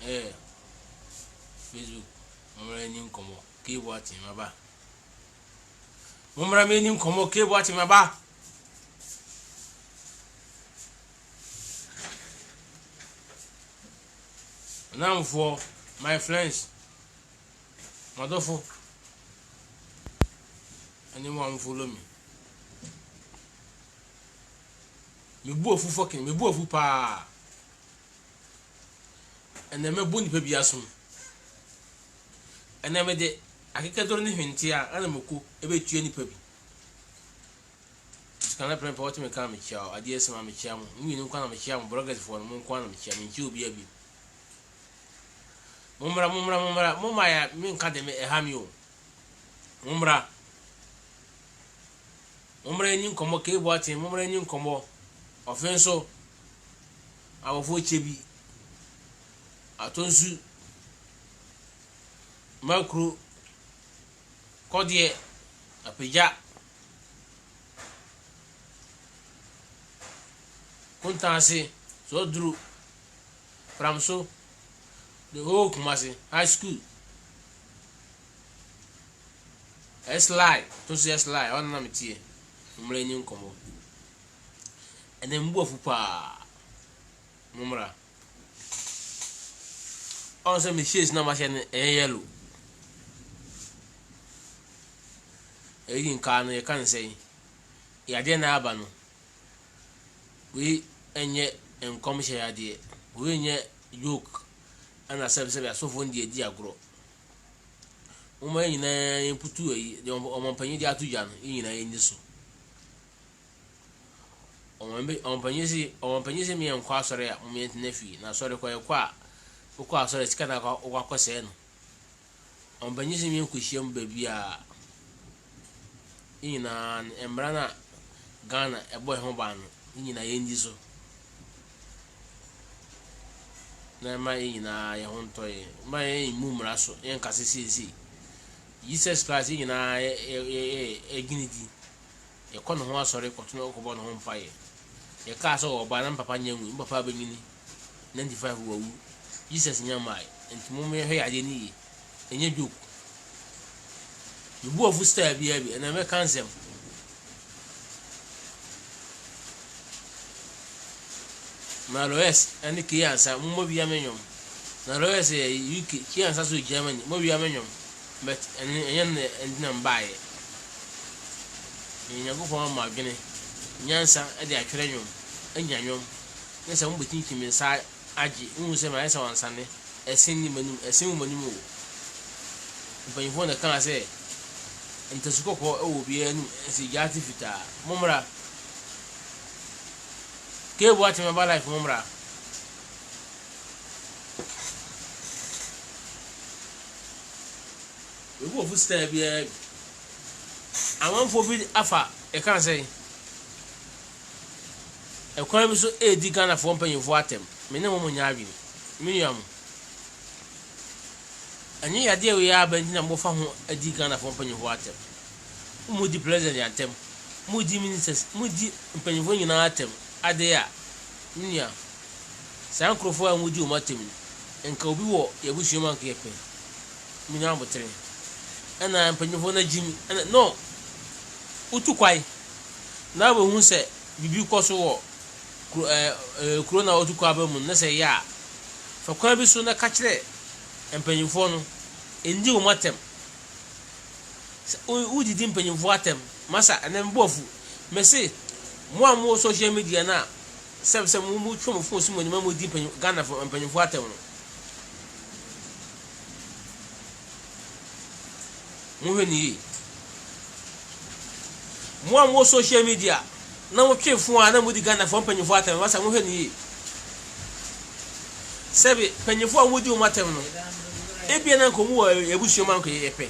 Facebook momra ni nkomo kebo ati maba momra me ni nkomo kebo ati maba now for my friends madofo anyone follow me bu ofu fucking me bu ofu pa ene me bu ni pa biaso ene me de akeka doro ni hwenti a ana meko ebe tue ni pa bi kana plan pa me ka me chia ade esema me chia mo mi ni kwa na me chia mo bloggers for mo kwa na me chia me chia obi abi mumra ya min ka de me ehami o mumra ni nkomo ke bo ati mumra ni nkomo ofenso awofo chebi atonsu makru kodie apeja kuntase so dru framso the whole Kumasi high school S-Lie to see S-Lie on na metie mumra ni nkomo ene mbu ofu pa mumra on se me chase na machine yellow yin kan e kan sei ya de na aba no we enye enkom hye ya de we enye yoke ana sebe asofo ndi edi agro umma nyina yimputu yi de ompanyi di atuja no nyina yenyi so ompanyi se mi enkwa asore a moment na fi na asore kwa asore sika na kwa kwase no ompanyi se mi enkohiem ba bia nyina embra na Ghana ebo ho ba no nyina yenyi so na ma nyina ye honto ye ma ye mumra so yen kasisi Jesus Christ nyina e ginidi ye kono ho asore kotono okobo no ho mpaye ye ka so oba na papa nyanwu papa benyini 95 wawu Jesus nyamai enti me he ade ni enye joke you of star bi na me cancel na loes ani kiansa mo bi amenyom na loes UK kiansa so Germany mo bi amenyom but enye ndina mbaye nya go fo ma gene nyansa e de atwere nyom anyanyom nsa mo betin kimi sa agi unu se ma esa wansane esen ni manum esen manum o mpanifo na kan se ntasuko e wo bi anu esi jati fita momra ke bo ati me ba life momra we go fu stay bi amanfo bi afa e kan se e kwa bi so e di Ghana fo mpanifo atem me ne mo nya abi me yam anyi ya de we ya ba ndina mo fa ho adi Ghana fo mpanifo atem mo di president atem mo di ministers mo di mpanifo nyina atem ade ya nya san krofo a mo di o matem enka obi wo ya bu hwema nka yepe me nya motere ana mpanifo na jimi no utu kwai na bo hu se bibi koso wo corona otu kwa ba mu na se ya fa kwa bi so na ka kire empanyimfo no endi o matem u didi empanyimfo atem masa anembofu mese mo social media na sebe mu twom fo so mo ni mo di Ghana empanyimfo atem no mo hwani mo social media na mo twefo a na mo di Ghana fo empanyimfo atem masa mo hwani sebe empanyimfo a mo di o matem no ebia na nkomu ebusuo man ko yepe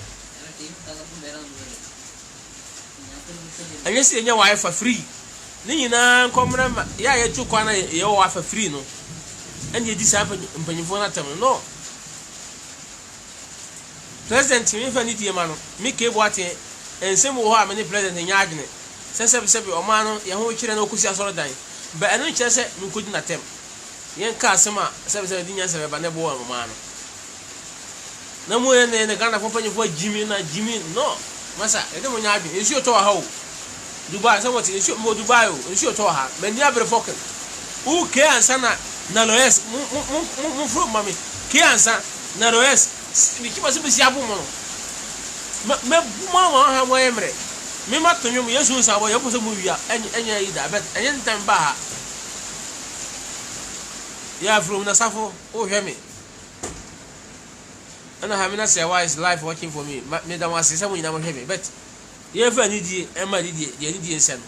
anyesi enya wa for free ni nyina nkomra ya ye tukwa na ye wa for free no anye di sa mpanyifo na tem no president mi fa ni die ma no mi ke bo ate ensem wo ha me ni president nya adwene sebe o ma no ye ho kire na okusi asoro dan ba eno kire se mi kodi na tem yen ka asema sebe dinya sebe ba ne bo wa mama no na mo ye ne Ghana fo panyefo Jimmy na Jimmy no masa e de mo nya adwen ensu to ha o Dubai se what ensu mo Dubai o ensu to ha mani abre foken u ke ansa na loes mu fro mami ke ansa na loes bi ki ba se bi si abu mo no me mama ha mo emre me ma tonyo Yesu nsa bo ye ko se mo wia enya yi da bet enye ntam ba ha ya from na safo o hwe me ana ha me na say why is life working for me me da wan say mo nyina mo hwe me bet ye fa ni die e ma di die ni die nse no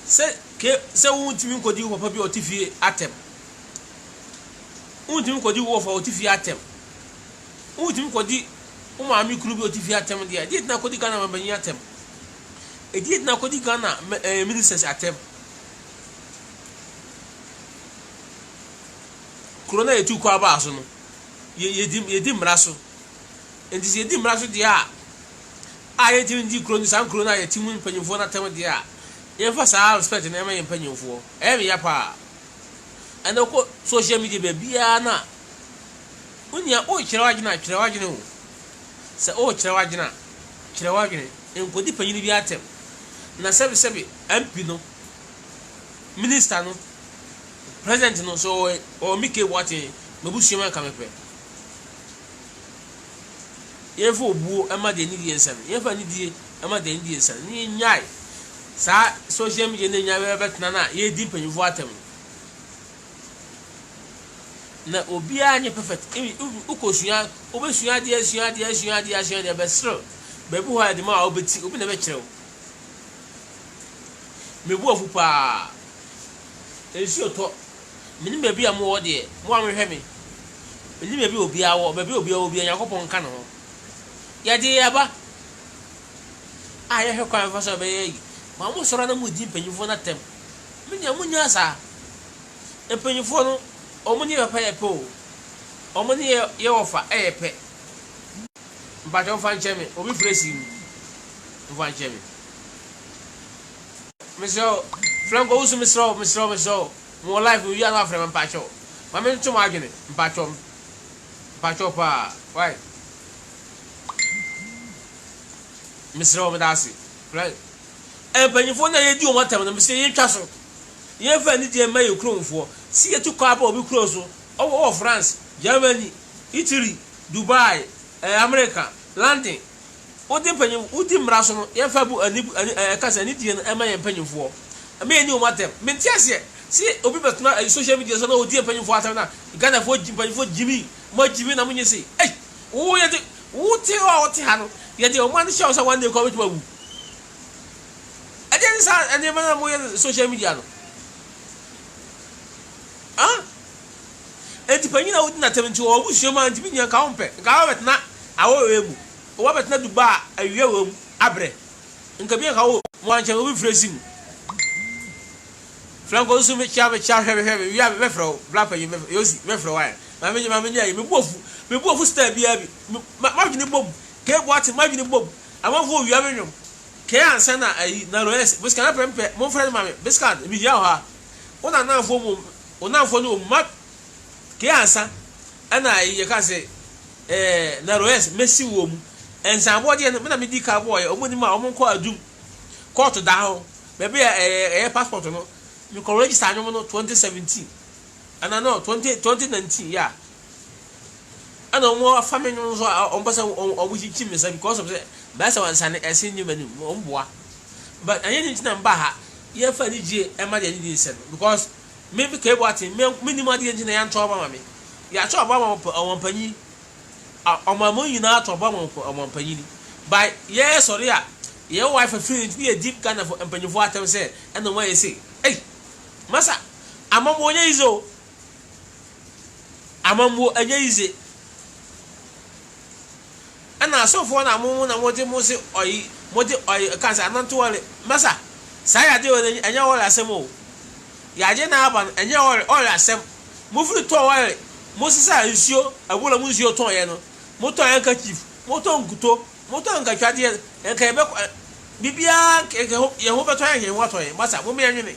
se wo ntimi nkodi wo papa bi otifie atem wo ntimi nkodi wo fa otifie atem wo ntimi nkodi wo ma mi kuru bi otifie atem dia di na kodi Ghana mabanyi atem e di na kodi Ghana ministers atem corona etu kwa ba so no ye di mraso enti ye di mraso dia aye ti ndi corona san corona ye ti mun panyimfo na tem dia ye fa sa respect na ma ye panyimfo e me ya pa ana ko social media be bia na unya o kire wagina o se o kire wagina enkodi panyini bi atem na sebe MP no minister no president no so o mike wati mebusuema kamepe yefo obuo ema de ni die nsan yefa ni die ema de ni die nsan ni nyai sa social media na nya betna na ye di panyifo atem na obi anye perfect ukosua obesua de besro bebu ha de ma obeti obi na be kirew mebu afu pa ensi oto mini bebi am wo de mo amhwe me mini bebi obi awo bebi Yakobon ka no ya de aba aye hwe kwa faso be yi ma mo soro na mo di panyifo na tem minya munya sa e panyifo no omuni papa ye pe o omuni ye ofa pe mbajo fa ncheme obi fresi mfa ncheme Mister Franco usu Mister mo life we are not from mpacho ma me ntu ma agene mpacho pa why Mister Medasi right e panyifo na ye di o matam na me se ye twa so ye fa ni die maye kronfo si ye tu kwa ba obi kro so o France Germany Italy Dubai America London o di panyifo o di mraso no ye fa bu ani kasa ni die na maye panyifo me ni o matam me ntiase si obi betuna social media so na odi panyifo atam na Ghana fo panyifo Jimmy na munye sei wo ye de wo ti ha no ye de o man show so one day come to wu ajen sa ene na mo ye social media no enti panyina odi na tem nti o busuo ma nti binya ka hompe ka betuna awo emu o betuna duba awie wom abre nka bi ka wo mo anche obi fresim Franco usu me hwe we ya be fro black pen yosi me fro wa ma me nya me buofu star bia bi ma gini bob ke boati ma gini bob amafo wi amenyom ke ansa na ayi na roes biska na pempe mo friend ma me biska bi ya ha ona na afo mo ona afo no ma ke ansa ana ayi ye ka se na roes mesi wo mu ensan bo de na me di ka boy omoni ma omonko adum court da ho be be passport no me ko register anyo no 2017 ana no 2019 yeah ana mo family no so on pasa on buchi me say because of say ba sa wan san ese ni mani on boa but anya ni tina mba ha ye fa ni je e ma de ni sen because me be ke boati me ni ma de ni ya nto ba ma me ya to ba ma on panyi o ma mo yina to ba ma on panyi ni by ye sorry a ye wife feel be a deep kind of panyi fo atem say and no way say hey masa amambo onye izo amambo anya ize ana asofo na amumu na moje musi oyi kansa ananto wale masa sai ade wole anya wole asemo ya je na aba anya wole asem mufuri to wale musisa nsuo abula munsuo to ye no moto anka chief moto nkuto moto anka twade enka ebe bibia ye ho beto ye wato ye masa mo me anwene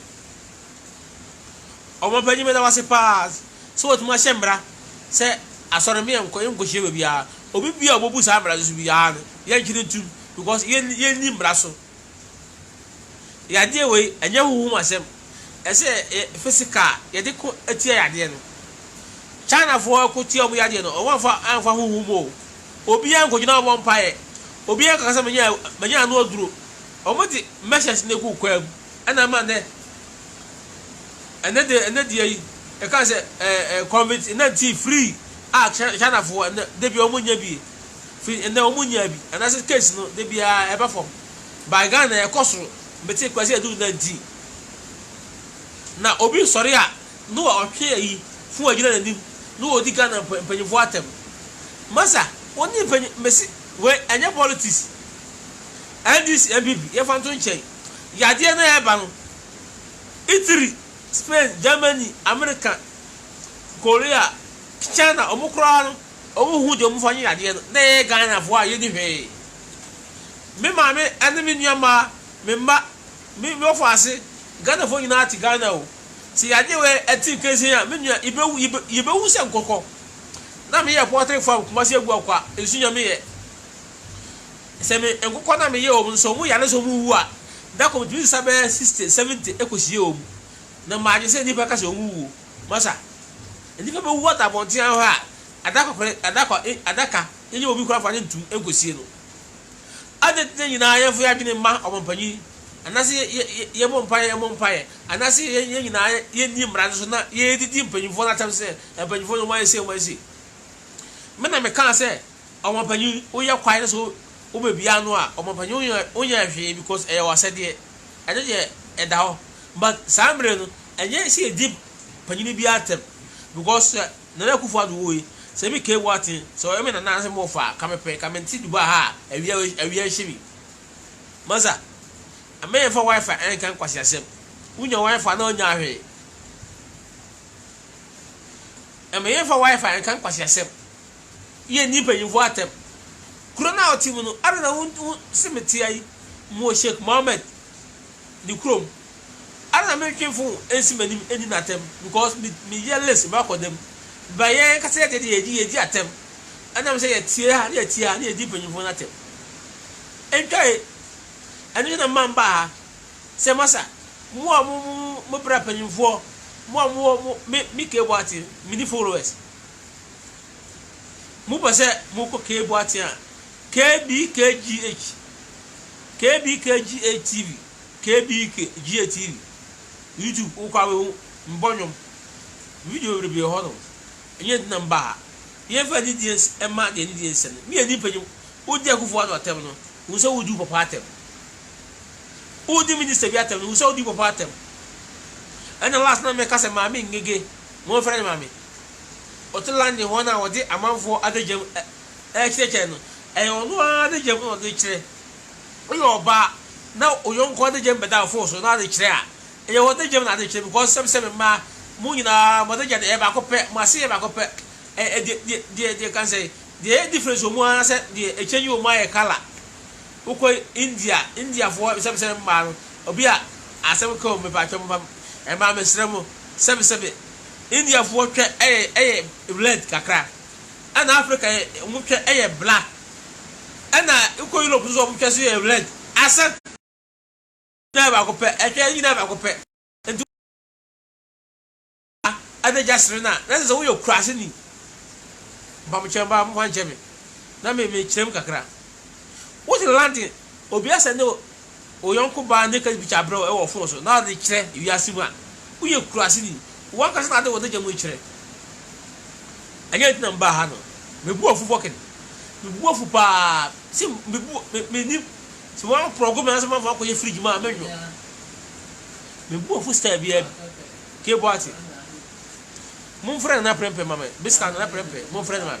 omo panyi me da wase pass so what ma shembra say asore me enko hye ba bia obi bia obobu sa mbra so bia no ye nkire ntum because ye ni mbra so yade we anya huhu masem ese physical yade ko atia yade no China for ko tie omo yade no o wan fa anfa huhu mo obi an ko gina obo mpae obi an kasa manya no aduro omo di messages ne ku kwam ana ma ne ene de yi e ka se covid 19 free China for de bi omo nya bi free ene omo nya bi ana se case no de bi e ba form by Ghana e kosoro beti kwasi edu 19 na obi sori a no ohwe yi fu agina nanim no odi Ghana mpanyifo atem masa oni mpanyi mesi we anya politics and this MPP ye fanto nchen yade na e ba no Italy Spain Germany America Korea China omukura no omu de omu fanyi yade no na e Ghana fo a ye ni hwe me ma me enemy nyama me ma me ofo ase Ghana fo nyina ati Ghana o si yade we ati kezi ya me nua ibewu se nkokọ na me ye portrait farm kuma se egu akwa esunya me ye se me nkokọ na me ye o nso mu ya le so mu wu a da ko bi sabe 60 70 ekosie o mu na ma je se ni pa ka se wu masa ni ka be wu ata bonti an ha adaka enye obi kura fa ne ntum ekosie no ade nyina ye fu ya dwene ma ompanyi anase ye mompaye anase ye nyina ye ni mra so na ye didi mpanyifo na tam se mpanyifo no ma se me na me kan se ompanyi wo ye kwai so wo bebia no a ompanyi onya hwe because e wasede ade je eda ho but samre no enye se deep panyi bi atem because na na kufu adu wo se mi ke watin so e me na na se mo fa kamepe kamenti duba ha awia hyebi maza ame fa wifi en kan kwasi asem unya wifi na onya hwe ame fa wifi en kan kwasi asem ye ni panyifo atem corona otim no ara na simeti ai mo Sheikh Mohammed ni krom ara na me twefo ensimani eni na atem because me yeless ba ko dem ba ye ka se ye atem ana me se ye tie ha ye di panyifo na atem enkai ani na mamba se masa mo bra panyimfo mo mi ke boati mini followers mo pese mo ko ke boati a KBKGH TV KBKGH YouTube o kwa we mbonyom video re bi ho no enye na mba ye fa di dies e ma de ni dies ne mi eni panyim o di akufo ado atem no wo so wo du papa atem o di minister bi atem wo so di papa atem ana last na me ka se ma mi ngege mo frere ma mi o to land ho na wo di amanfo adagem chire no e onu adagem no de chire o yo ba na o yo nko adagem be da fo so na de chire a e wo adagem na de chire because sem ma mu nyina mo de e ba ko pe mo ase e ba ko pe de kan say the difference o mu an say the change o my color uko India for sem ma obi a asem ko me pa twom e ma me sremo sem India for twa red kakra ana Africa mu twa black ana uko Europe so mu twa so red asa na ba ko pe e twa nyina ba ko pe ada jasre na so wo crash ni ba mu chemba mu wan cheme na me chrem kakra what the landing obi asa no o yonko ba ne ka bi chabro e wo fon so na de kire wi asimu a wo ye crash ni wan ka na de wo de jamu kire anya tina mba ha no me bu ofu boken me bu ofu pa si me bu me ni si wan program na so ma fa ko ye fridge ma menyo me bu ofu style bi ke boati mon frère na prempe mama biskan na prempe mon frère ma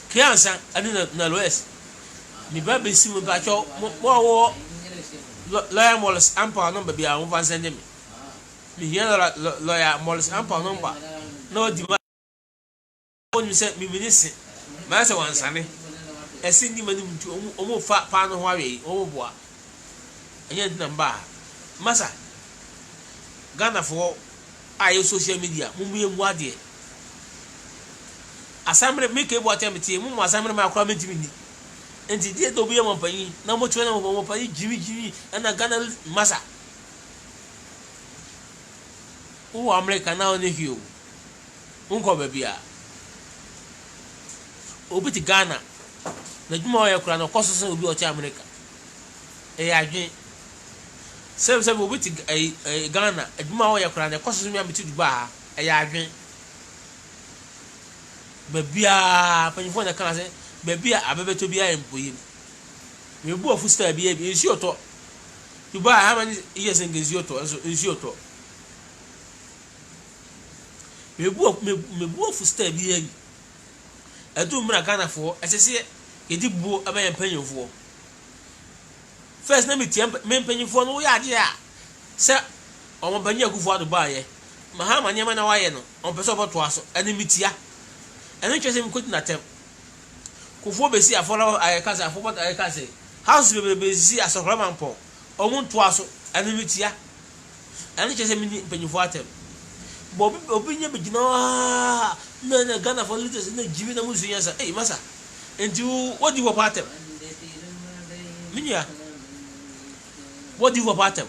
kiansa ani na loes mi ba be si mo ba cho mo wo lawyer moles ampa no ba bia mo van sende mi hiana lawyer moles ampa no ba no di ma oni se mi minisi ma se wansane esi ndi mani mtu o mo fa pa no ho awe o mo boa anya di namba masa Ghana for ayo social media mu mu ade asamre me ke bo atemete mu asamre ma akwa mentimi ni enti die to biye mompanyi na mo twe na mompanyi jimi na Ghana masa o America na oni hio unko bebia obi ti Ghana na djuma o yakura na kososo obi o ti America adwen sebe obi ti Ghana djuma o yakura na kososo mi ameti Dubai adwen bebia panifo na kan se bebia abebeto bia empoyim me bu ofu star bia nsi oto Dubai ha many years ngenzi oto nsi oto me bu ofu star bia adu mra Ghana fo esese yedi bu abaye mpanyofo first na metie mpanyofo no ya ade a se omobanyi akufo Dubai mahama nyema na waye no onpeso boto aso ene mitia ene twese mi koti na tem kufo besi afolo ayekasa afobot ayekasa house besi asokra manpo omuntu aso ene mitia ene twese mi mpanyofo atem bo obi nya begina na Ghana for liters na jibi na musu yansa masa enti wodi wo patem minya wodi wo patem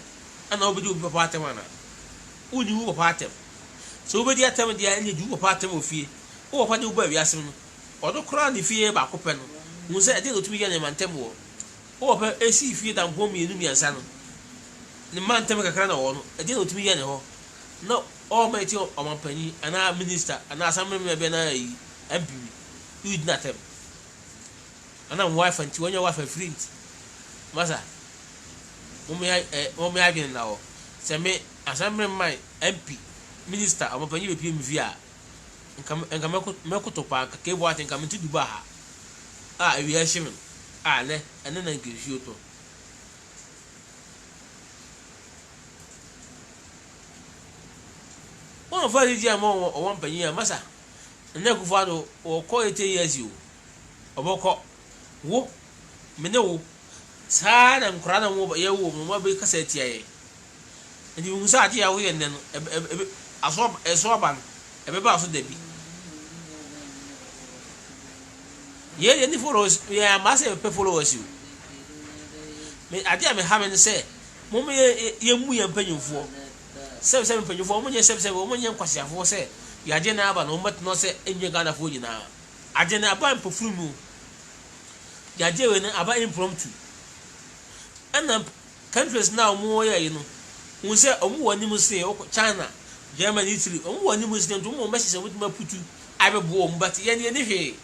ana obedi wo patem ana uni wo patem so obedi atem dia ene ju wo patem ofie wo pa de wo ba wiasem no odo kra ni fie ba kopɛ no mu se ade no tumi ya ne mantem wo pa esi fie da mpom yenu miansa no ne mantem kakra na wo no ade no tumi ya ne ho no all my team omanpanyi ana minister ana assembly member na yi MP you did not them ana wife anti wonya wife friend masa mo me agin na o se me assembly my MP minister omanpanyi be pm via nka mekoto pa ka ke bo atin ka menti Dubai ha ewi ahim le ene na ngishi oto one of the dia mo o one panyi masa nne kufado o ko 8 years you oboko wo mene wo sa na nkura na mo ye wo mo be kasa tia ye ndi mu sa tia wo ye nne no aso ban ebe ba so dabi ye ni followers ya masa pe followers you me adia me ha me say mo me ye mu ye mpanyimfo sebe mpanyofo omunye sebe omunye nkwasiafo se yaje na aba no mbat no se enye Ghana fo nyina aje na aba mpofuru mu yaje we na aba impromptu ana countries now mo ya yi no wo se omu wani mu se China Germany Italy omu wani mu se nto mo message se mutima putu abebo omu but ye ne hwe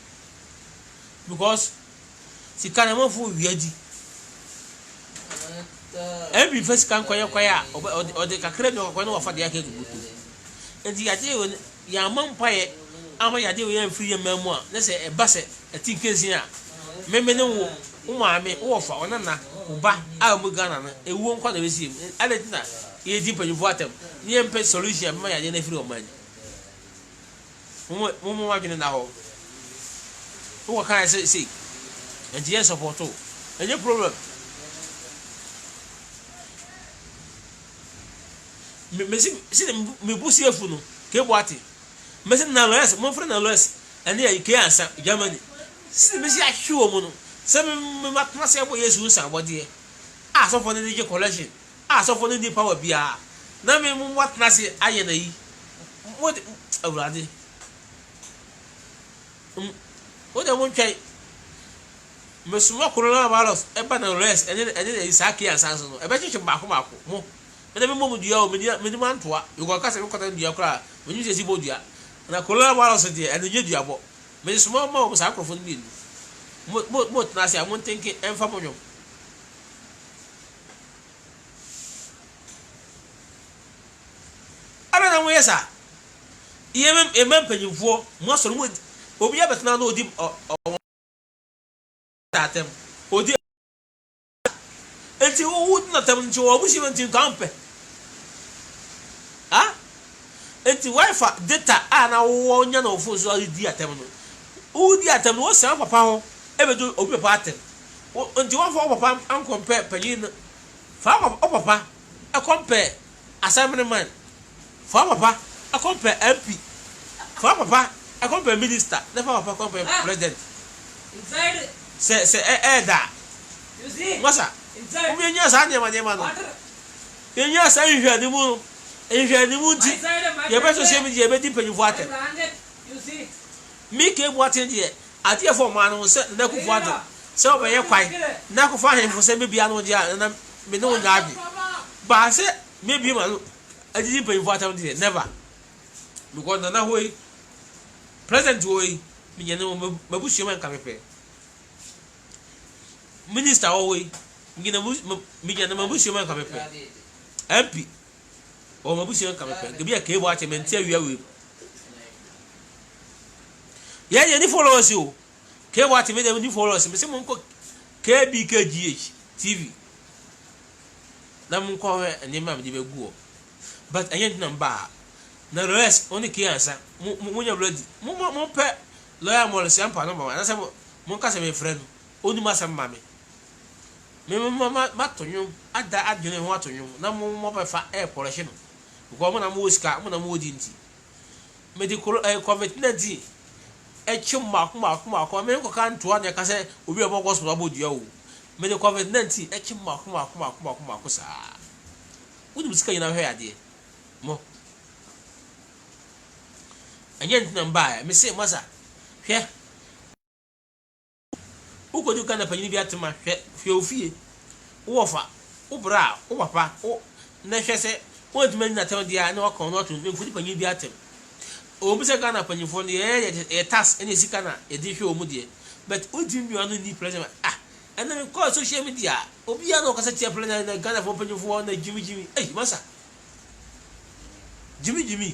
because si kana mo fo wiadi every first kan kwaya o de kakre no kwaya no wafa de yake gubutu enti yaje ya mampaye ama yaje we yan free mamu a na se e base atinkezi a memene wo umaame wo fa onana uba a mu Ghana na ewo nkwa na besi ale tina ye di panyufo atem ni empe solution ma yaje na free o mani mo wagene na ho wo kan say enti ye support o enye problem mesi me busi efu no ke boate mesi na loes mo frɛ na loes ane ya ke ansa Germany si mesi ahwe mo no se me matna se bo Yesu san bode so for the collection so for the power bia na me mo matna se aye na yi mo awurade o de mo twai mesuma coronavirus e ba na loes ene isaki ansa so no e be chichi baako mo ede me mo dia o me di mantoa you go kase me kwata dia kra me nyi sesi bo dia na kola wala so dia ene dia bo me small mo sa akrofo ni mo tna se amon tenke enfa mo nyom ara na mo yesa iye me mpanyimfo mo so mo obi ya betna na odi tatem odi enti o na tam nti o bushi nti kampe enti wifi data na wo nya na ofo so di atem no o di atem no wo san papa ho ebedo obi papa atem enti wo fo papa an compare panyin fa papa e compare assignment man fa papa compare MP. For papa, I compare minister. Never papa compare president. Inside. Say that. You see? Masa. Inside. Umi nya sa nya manyema no. Nya sa nhwe ni mu. Nhwe ni mu ti. Ye be social media be di panyufo atem. You see? Me ke bu atem die. Ade for man no se na kufu atem. Se obeye kwai. Na kufu ahemfo se me bia no dia na me no nya abi. Ba se me bi ma no. Adi panyufo atem die never. Because na hoy president hoy me nya no mabusu man kamepe. Minister hoy me nya no mabusu man kamepe. MP o mabusu man kamepe. Gebi ke bu atem ntia wiya we. Ya ni followers you. Ke bu atem dem ni followers me se mo nko KBKGH TV. Na mo nko ni ma me di begu. But ayen number na rest only ki answer mo nya ready mo pe lawyer mo le sampa number 1 na say mo ka say me friend oni ma sam ma me ma tonyo ada adwene ho atonyo na mo pe fa air pollution because mo na mo sika mo na mo di nti medical COVID-19 e chimma kuma me ko kan to na ka say obi e bo hospital abodia o medical COVID-19 e chimma kuma ko sa woni bisika ina hwe ade mo anyen namba me say masa hwe ukodu kana panyi bi atema hwe ofie wo fa wo bra wo papa wo na hwe se wo ntuma ni na tem dia na wakon no to me fudi panyi bi atem o bi se kana panyi fo ne tax ene sika na e di hwe o mu de but o di mi anu ni president and then call social media obi ya no kasa tie president na Ghana fo panyi fo na jimi masa jimi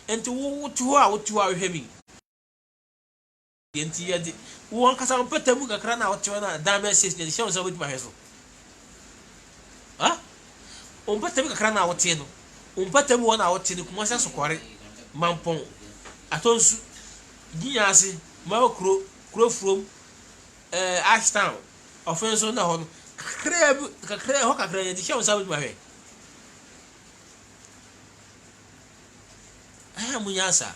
enti wo to a hwe mi enti ya di wo kasa mo patamu kakra na wo te na da message ne show so bit ma heso on patamu kakra na wo te no on patamu wona wo te no kuma sa sokore mampon atonsu ginya ase ma kro from Ashtown offense na ho kakra ne show so bit ma hwe munyasa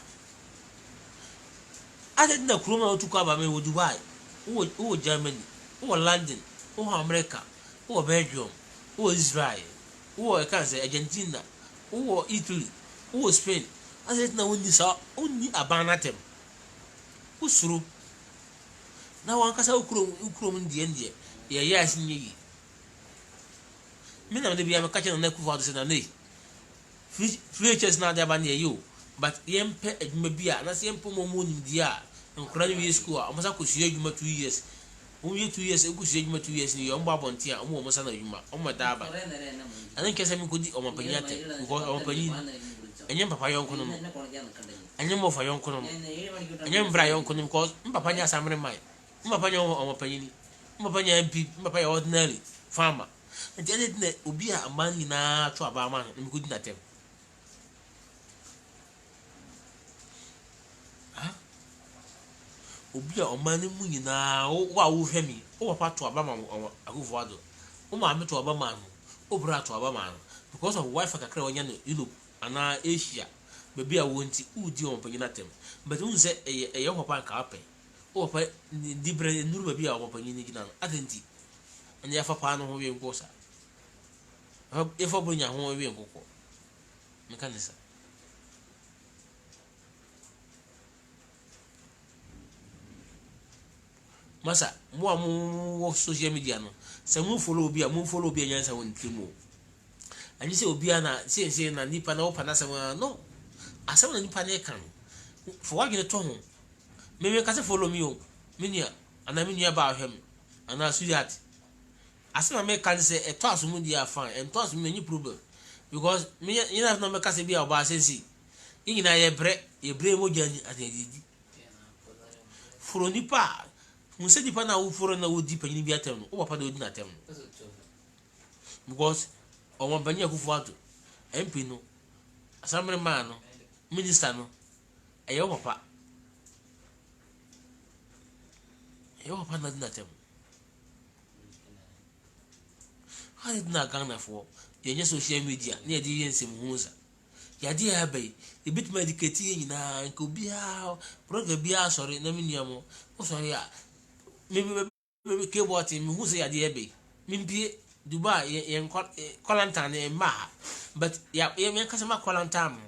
ade na kuroma otuko aba me wo Dubai wo Germany wo London wo America wo Belgium wo Israel wo Kansas Argentina wo Italy wo Spain ade na woni sa onni abanatem usuru na wan kasa ukrom ndie ye ya asinye yi me na me bia me ka chena na kufa do se na nei futures na de aba ne yo but yempe adwuma bia na se yempo mo nim dia nkura ni school a omosa kosie adwuma 2 years o ye 2 years e kosie adwuma 2 years ni yo mbo abonte a omo omosa na adwuma omo da aba anan kese mi kodi omo panyate because omo panyi enyem papa yonko no enyem mo fa yonko no enyem bra yonko no because papa nya samre mai papa nya omo panyi ni papa nya MP papa ya ordinary farmer enti ene na obi a amani na to aba ma no mi kodi na tem obi a omani mu nyina wo a wo hwe mi wo papa to aba ma akufo ado wo ma me to aba ma no wo bra to aba ma no because of wife kakra wonya no Europe ana Asia bebi a wo nti udi on panyina tem but un se eye papa ka ape wo papa di bre nuru bebi a wo panyina gina atenti anya ya papa no ho we nkosa e fo bunya ho we nkoko mekanisa masa mo social media no se mo follow obi nyansa won trimo ani se obi na se na nipa na opa na se no asem na nipa na kan for wa gine to ho me ka se follow me o menia ana menia ba hwem ana sweetheart asem me kan se e to asum dia fan e to asum any problem because me ina na me ka se bia oba sensi ina ye bre mo jani adedi furo nipa munse di pa na wo foro na wo di panyi bi atem no wo papa de odi na atem no because o mo panyi akufo ato MP no asamre man no minister no eyo papa na di na atem ha di na Ghana fo ye nye social media na ye di yen sem hunza yade ya bai e bit medicate nyina nka obia program bia sorry na miniamo o sorry a me keyboard me hu say yade ya bai mimpie Dubai yen quarantine ma but ya me kasa ma quarantine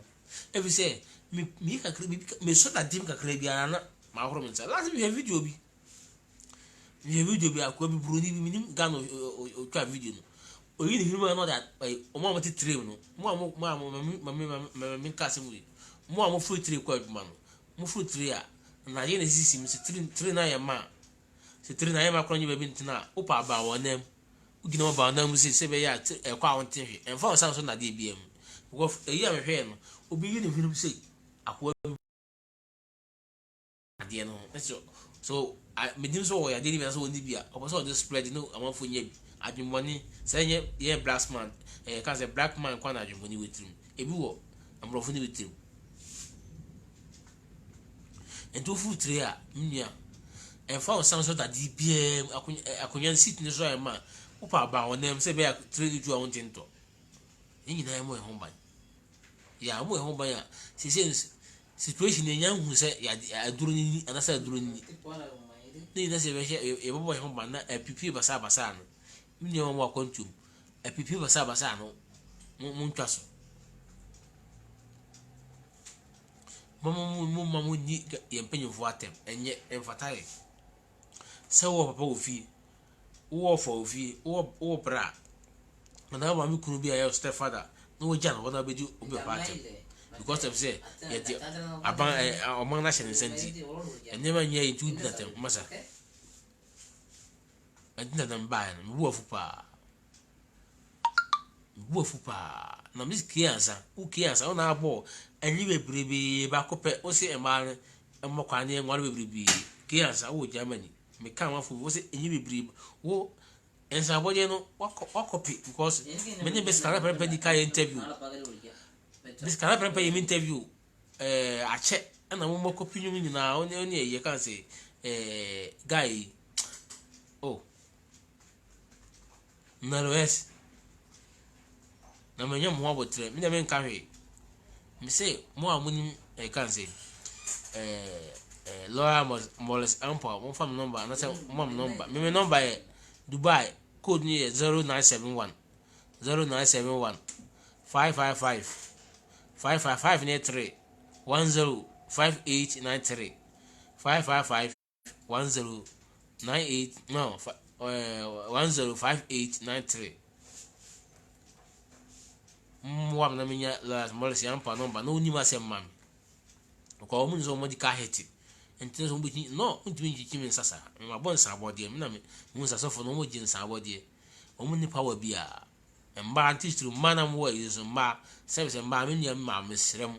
every say me kakra me so da dim kakra bia na ma horo me last me video bi akwa bi broni bi minim Ghana o twa video no oyi ni hima no that o mo mati tire no mo kase mu mo fruit tire kwa aduma no mo fruit tire a na ye na sisi mi se tire na ye ma se tire na ye ma kronye ba bi ntina o pa ba wonam ugina mo ba wonam se be ya e kwa won tin hwe enfa o san so na de bia mu because eyi a me hwe no obi yi ni hwenu se akwa ade no so me dim so ya de ni so oni bia o so just spread no amanfo nya bi adwumoni say ye black man ka say black man kwa na adwumoni wetrim ebi wo amrofo ni wetrim ento fu tre a mnia enfa o san so da di bia akonya sit ni so ya ma upa ba wonem say be ya tre ni ju awon tinto yin na mo e ho ban ya mo e ho ban ya situation ni nya hu say ya aduro ni anasa aduro ni ni na se be e bobo e ho ban na pipi basa no mini mo akontum pipi basa no mo ntwa so mo ni ye mpanyefo atem enye emfataye se wo papa ofi wo fo ofi wo bra na ma mi kunu bi ayo stepfather no wo jana wona be di obi atem because of say ye di aban oman na shene senti enye ma nya itu di natem masa adina dan ba na mi wo fu pa na mi kiansa o na abo enyi bebrebe ba kope o se ema emo kwanye enware bebrebe kiansa wo Germany me kan wa fu wo se enyi bebrebe wo ensa boje no wa copy because many best can prepare the kai interview this can prepare your interview ache na mo copy nyu nyina oni ye kan say guy oh Nalwes na menya mo abotre me na me nka hwe me say mo amuni kan say Laura Moles Ampa mo fam number na say mom number me number Dubai code ni 0971 555 ne 3 105893 555 1098 no 105893 mwam na menya la Moles Ampa number no ni ma sem mam ko mo nzo mo di ka heti enti so mbuti no ntimi nji kimi nsasa ma bon sa abode me na me mu nsasa fo no mo ji nsa abode o mo ni power bia mba antistru mana mo wa izo mba service mba me nya ma mesrem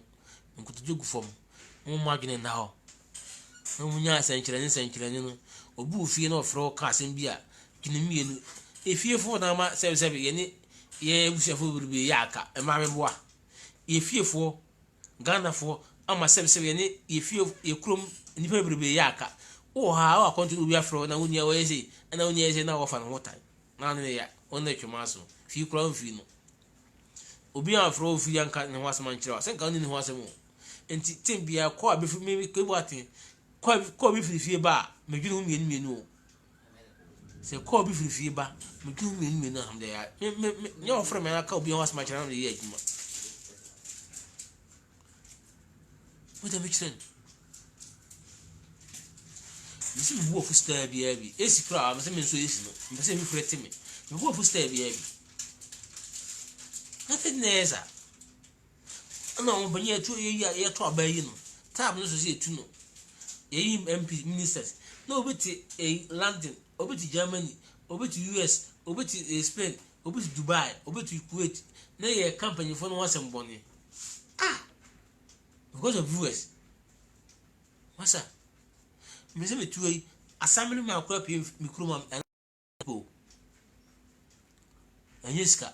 nkutuju gufom mo mo agene na ho mo nya senkyerene no obu ofie na ofro ka asem bia kini mienu efie fo na ma service ye ni ye bushafo burube ya aka ma me boa efie fo Ghana fo ama service ye ni efie ekrom nipa burube ya aka o ha o akontu obi afro na unya wo yesi na unya yesi na wo fa no hotan na ne ya ona twemaso fi kura mfi no obi afro fi yanka ne ho asema nkyerɛ sen ka oni ne ho asema enti tembia ko abefu mi ko bu aten ko bi fie ba medwene ho mienu o se ko bi fie ba medwene ho mienu alhamdulillah ya nya ofre me na ka obi ho asema nkyerɛ na ye adwuma what am I saying? Misi mi buo fusta bia bi esi kra am se me so esi no mpe mi frete me mi buo fusta bia bi nothing neza ana on banya tu ye to abayi no tab no so se etu no ye MP ministers no obeti London obeti Germany obeti US obeti Spain obeti Dubai obeti Kuwait na ye company for no wasem bone because of US what's me se metuai assembly ma akwa pie mikroma ko anyeska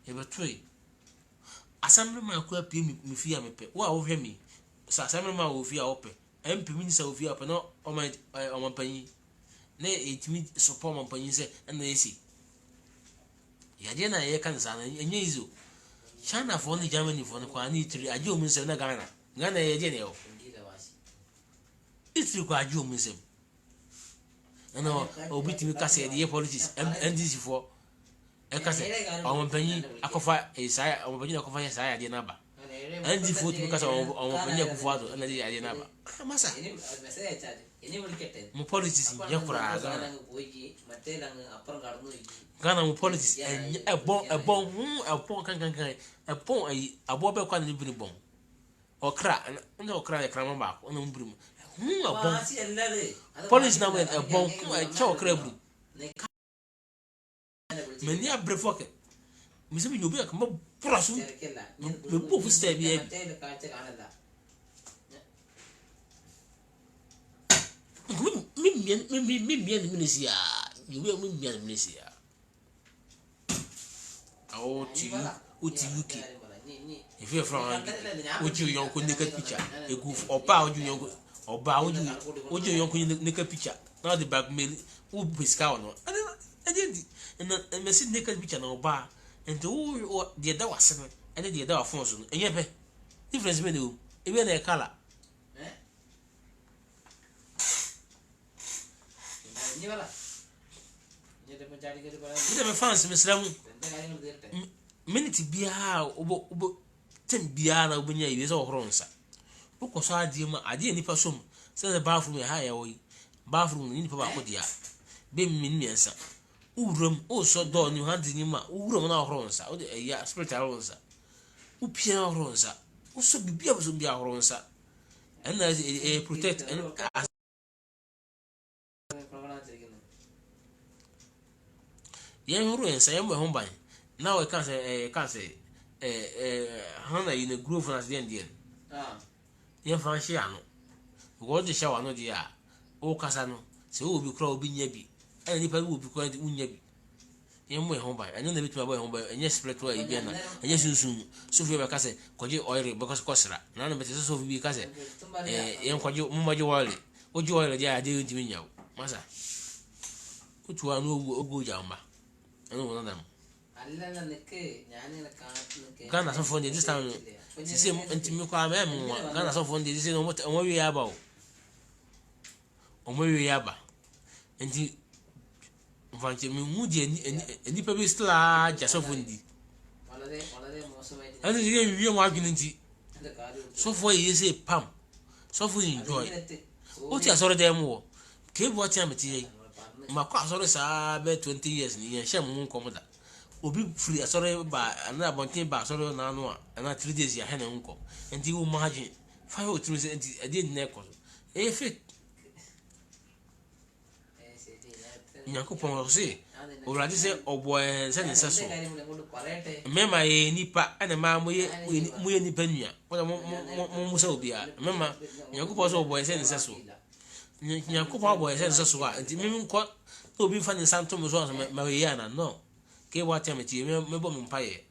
e betui assembly ma akwa pie mi fia mepe wo a wo hwe mi sa assembly ma wo fia wo pe MP minister wo fia pe no o ma panyi na etimi support ma panyi se na esi ya de na ye kan sa na enye izo China for the Germany for the Kwani to a Jew Miss Ghana. Ghana a general. It's required Jew Miss him. And obiti mi kase the politics NDC for e kase awon panyi akofa Isaiah awon panyi akofa Isaiah de naba NDC for mi kase awon panyi akofa ado na de naba masa mo politics je kura Ghana mo politics e bon kan e bon ai abo be kwa ni biri bon okra ndo okra e kra ba ko no mbiri police na a bon cho krebu meni abre foke misi mi nyobi akamba purasu me bo fu stay bi mi minisia you mi minisia oh ti UK if you from oju yonko naked picture e go opa oju yonko oba oju yonko naked picture now the back mail who biska ono and me see naked picture na oba and who the da was and the da phone so enye be difference be no e be na color ni wala ni de mjari ke bala ni de fans mislamu minute bia obo tem bia na obonya iwe so horonsa ukoso ade ma ade nipa som se the bathroom ha ya wo bathroom ni nipa ba ko dia be miensa uwuram o so do ni handi ni ma uwuram na horonsa o de ya spiritual horonsa upia horonsa o so bibia so bia horonsa and protect and yen horonsa yen mo homban now I can't say Hana in a groove as the Indian. Yen Franciano. What the shower no dia. O Casano, so will be crow be nebi. And if I will be quite unyebi. Yen way home by. I know the bit my boy home by and yes, split away again. And yes, soon. So if I can say, Koji oil because Cosra. None of it is so be Casa. Yen Quajo Mumajo Wally. What you already are doing to me now, Massa. Which one will go jamba? I know one of them. Ghana so for this time say ntimi kwa mem Ghana so for this no we aba o mo we aba enti mfanche mi mu die enipa bi still a jaso for ndi ani ye wi mo agini nti so for ye say pam so for enjoy o ti asoro dem wo ke bo ti ameti ma kwa asoro sa be 20 years ni ye shem mu nkomoda obi free asore ba na bontin ba asore na anu na 3 days ya hene nko enti wo margin 5 or 3 enti ade ni neko e fit nyakopon se orade se obo se ne seso mema ye nipa ene ma moye nipa nua wona mo se obi a mema nyakopon se obo se ne seso nyakopon obo se ne seso a enti mimi nko obi fa ne santo mo so ma ye ya na no ke wati ameti me bo mpaye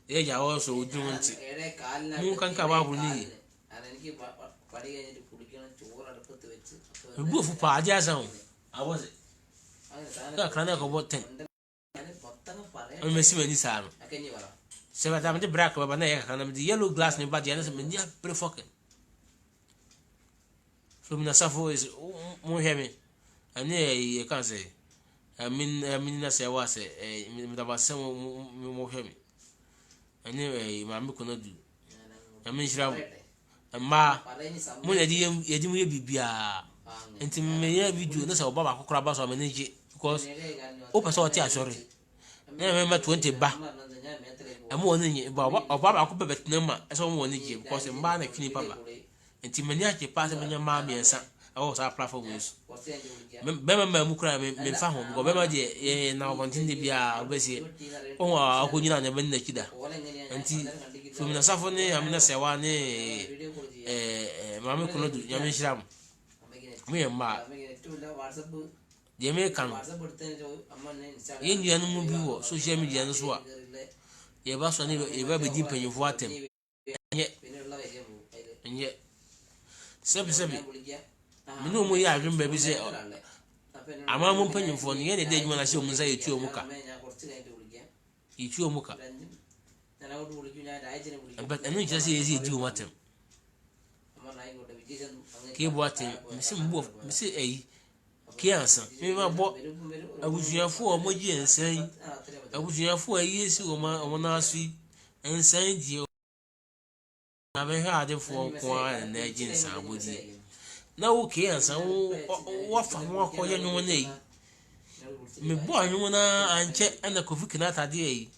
e ja wo so odun nti mu kan ka ba buru ni bu fu pa aja san awose ka kana ko boten o me si mani sa no se ba dam de brack ba na ya kana me yellow glass ni ba dia na se me ni pre foken so mina safo is mo heme ani e kan se min na se wa se mi da ba se mo hemi ani ma mi kono du ami shira ma mo na di ye mu ye bibia enti me ye video na se oba ba kokora ba so me nje because o person o ti asori na me ma 20 ba amo woni nyi ba oba ba ko bebet na ma so mo woni nje because mba na kini papa enti me nya ke pass me nya ma miensa o sa platform is bema mu kra me fa ho go bema de na obontin de bia obesi o akonyina na ben na kida enti fumi na safo ne amina sewa ne mama kono du nyame shiram mu yemma de me kan yen yen mu bi wo social media no so a ye ba so ne e ba be di panyefo atem enye sebi minu mu ya adwum ba bi se ama mu panyefo ne ye de djuma na se mu za yetuo muka but enu just say di o matem ke bo atem me se eyi ke ansa me ma bo abusuafo o moji ensan abusuafo ayi esi o na asu ensan die na be ha ade fo kwa na eji nsan abodi na wo ke ansa wo fa mo akoye nwo na yi me bo anwo na anche ana kofi kinata de yi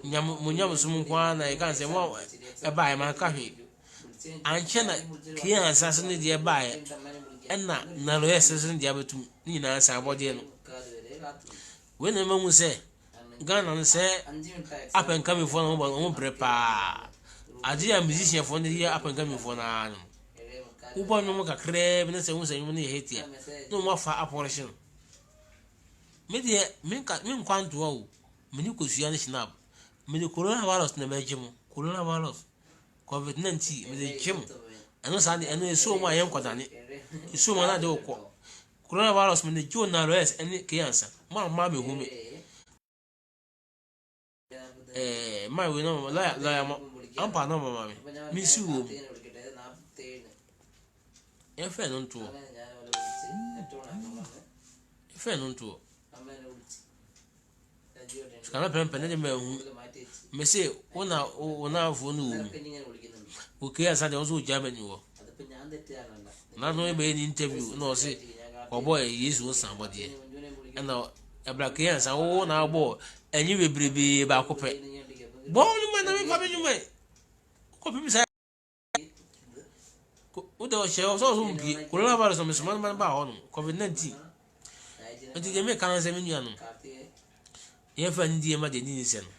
nyam sum kwa na e kan se mo e ba e ma ka hwe anche na ke ansa se ne de ba e na lo yes se ne de abetum ni na ansa abodi no we na ma mu se Ghana no se apen kami fo no mo prepa adi a musician fo ne here apen kami fo na no ubo no mo kakre bi na se hu se nyum ne hetia no mo fa apportion me de min kwanto o me ni kosua ne snap me de coronavirus na majim coronavirus covid-19 me de jim ano sa de ano eso mo ayen kwadane eso mo na de okọ coronavirus me de jo na res ene ke ansa ma me hu me ma we no la mo ampa no mama mi si wo e fe no nto e fe no nto kana pempe ne me hu me se ona vo no o ke asa de ozo Germany wo na no be ni interview no se o boy Yesu somebody na ebra ke asa wo na bo enyi bebrebe ba ko pe bo ni ma na me fa be nyuma ko pe mi sa o de o she o so mbi coronavirus me so man ba ho no covid-19 enti je me kan se me nua no ye fa ndi e ma de ni se no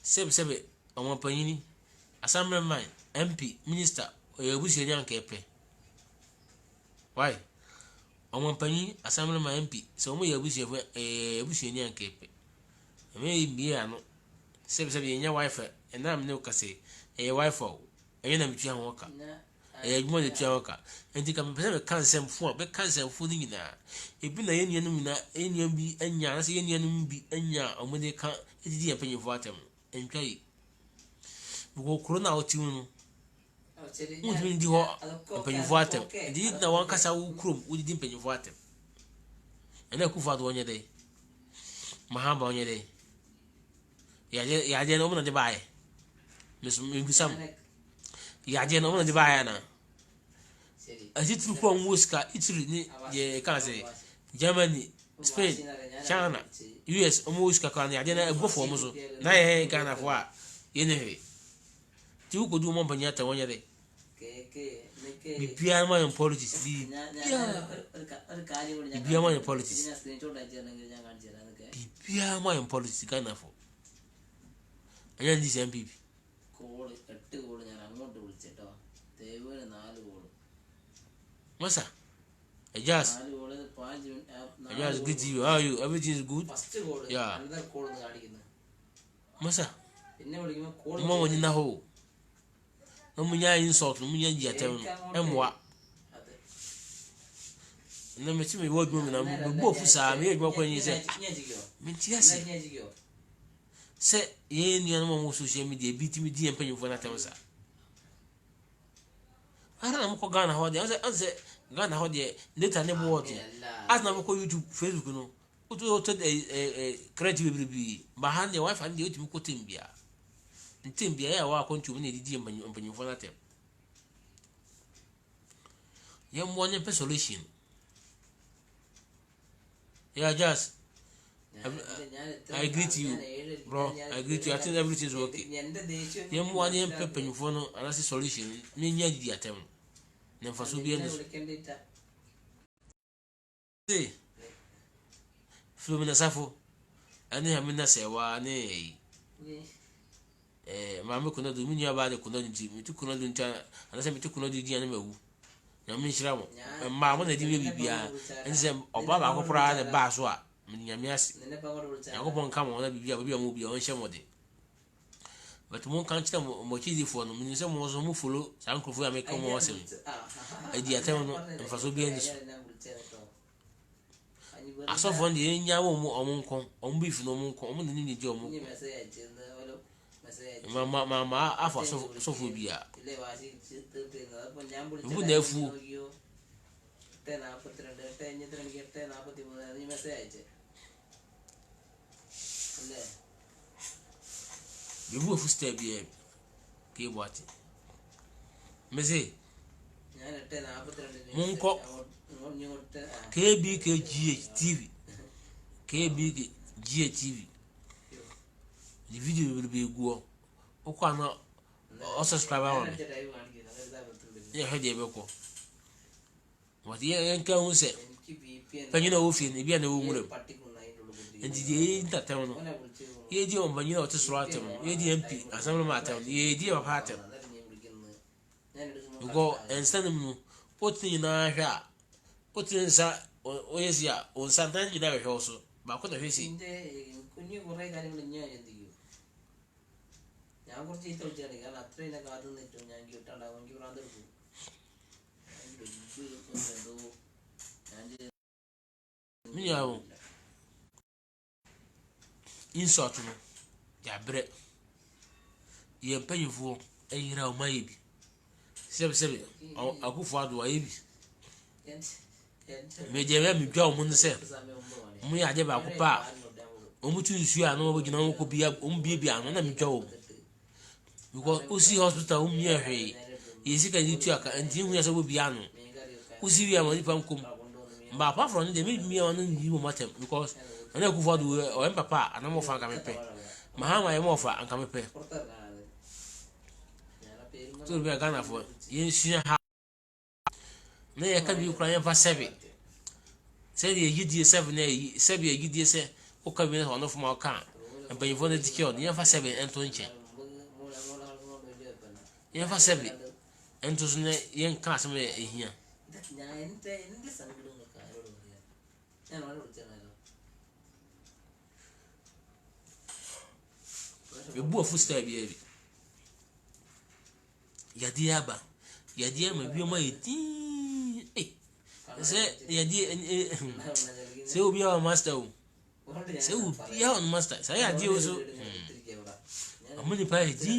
sebe omo panyini assembly man MP minister oyebusi enyan kepe why omo panyi assembly man MP so omo yebusi ebusi enyan kepe me bia no sebe enya wifi enam ne okase wifi enye na mitua ho ka adwuma de tua ho ka enti ka me pese kan semfo be kan semfo ni nyina ebi na yenua no nyina enua bi enya na se yenua no bi enya omo de kan edidi empanyifo atem entwai bugo corona oti unu mudimi ndi ho empanyifo atem edidi na wan kasa wo krom udidi empanyifo atem ena kufa do onye de mahamba onye de ya je no mo na de bae misam ya je no mo na de bae na azitru ko muska itri ni je kan se Germany Spain China US muska kan ya je na go for mo so na ye Ghana fo a ye ne he ti u ko du mo banya ta wonya de bi bia ma in politics bi bia ma in politics bia ma in politics Ghana fo anya ndi se MPP call 8 കോൾ ഞാൻ അങ്ങോട്ട് വിളിച്ചിട്ടോ ദൈവമേ 4 call masa just 4 കോൾ 5 I just greet you. How are you? Everything is good? First call. Yeah. Another call ഒന്ന് കാണിക്കുന്നു Masa എന്നെ വിളിക്കുമ്പോൾ call mo woni na ho no munya insult no munya ji atem emwa അതെ na me ti me wo dum na me bo fusa me edwa kwa nyi se ഞാൻ Jio me ti ase ഞാൻ Jio se ye nua no mo social media bi ti me di empanyfo na tem sa ara na mo ko Ghana ho de anse Ghana ho de data ne bo de as na mo ko YouTube Facebook no o to creative bibi ba han de wifi de otimi ko timbia ya wa kontu ne di empanyfo na tem ye mo ne pe solution yeah just I greet you bro I greet you I think everything is okay ye mo ne pe empanyfo no ana se solution me nya di atem ne faso bi ene see Flumina safo ani ha mina sewa ne maame kuna do minya ba de kuna nti mitu kuna do nta ana se mitu kuna do di ana mawu na mi hira mo ma mo na di we bibia en se oba ba ko pra de ba so a minya mi ase നിന്നെ പങ്ങോട്ട് വിളിച്ചാ ya ko bon kama na bibia mo bia on hye mo de but mo kan chita mo chidi fo no mi se mo so mo follow san ko fu ya me ko mo wasem e di atem no mfa so bia ni so aso fo ndi nya wo mo omo nkon omo beef no mo nkon omo ni je omo mama afa so phobia ile വാശി തീർത്തിരുന്നത് അപ്പോൾ ഞാൻ Bu nefu. വിളിച്ചു 8:42 8:43 8:43 നീ മെസ്സേജ് അയച്ചേ അല്ലേ bu fu step bi ke boate mese ഞാൻ 8:42 Munko. KBK GHTV KBK GHTV the video will be go o kwa na o subscriber on ya hede be ko what ye enka hu se panyi na ofi ni bia na wo mure enti je intertem no ye di on banyi na o te soro atem ye di MP asam ma atem ye di o pa atem go instant mu poti na hwa poti nsa o yesia o santan ji na hwa so ba ko na hwesi inde കുഞ്ഞു കുറേ കാര്യങ്ങൾ ഞാൻ ചിന്തിക്കും ഞാൻ കുറച്ച് ചീത്ത വിളിച്ചാണ് കാരണം അത്രയും എന്നെ കാത്തു നിന്നിട്ടും ഞാൻ കിട്ടാണ്ടാവും എനിക്ക് ഭ്രാന്ത് എടുക്കും minyawo insult no ya bre ye mpanyifo ayira o mayibi sebe akufo ado ayibi meje me dwa o mun se mu ya je ba ko pa o mutu nsu a no bo gina ko bia o mbia no na me dwa o because osi hospital o mia hwe yesi ka yitu aka anti hu ya so bo bia no osi wi amani pam kom ba apart from the me on yi mo matem because ana akufo ado o em papa ana mo fa ka me pe mahama ye mo fa an ka me pe so be Ghana for yin sua ha na ye ka bi kura ye fa 7 say ye gidie 7 na ye 7 ye gidie se o ka bi na ono fo ma ka en pa yifo na dikio ye fa 7 ento nche ye fa 7 ento so na ye nka asem ehia ഞാൻ എന്റെ സങ്കടങ്ങൾ കാരോട് പറയാം ഞാൻ അവനെ വിളിച്ചാലോ we bu ofu style bi ebi yadi ma bi o ma eti se yadi se obi a master o se obi a master se yadi o so amuni pa eti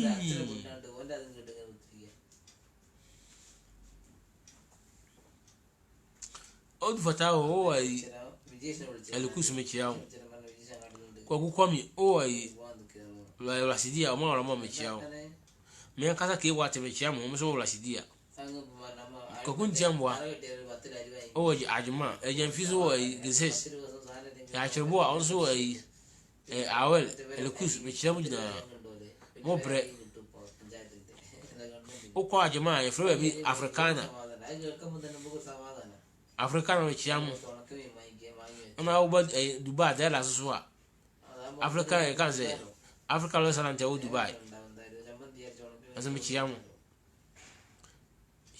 old fatao o ai elikusu mechiao kwa kukomi o ai la sidia o ma mechiao me kasa ke wate mechiao mo so la sidia ko kunjambwa o ji ajuma ejen fizo ai geses ya chirbo on so ai awel elikusu mechiao jina mo bre o kwa ajuma e fro bi africana Africano chiamu ana uba Dubai da la so a Africa e kan se Africa lo salante o Dubai aso mi chiamu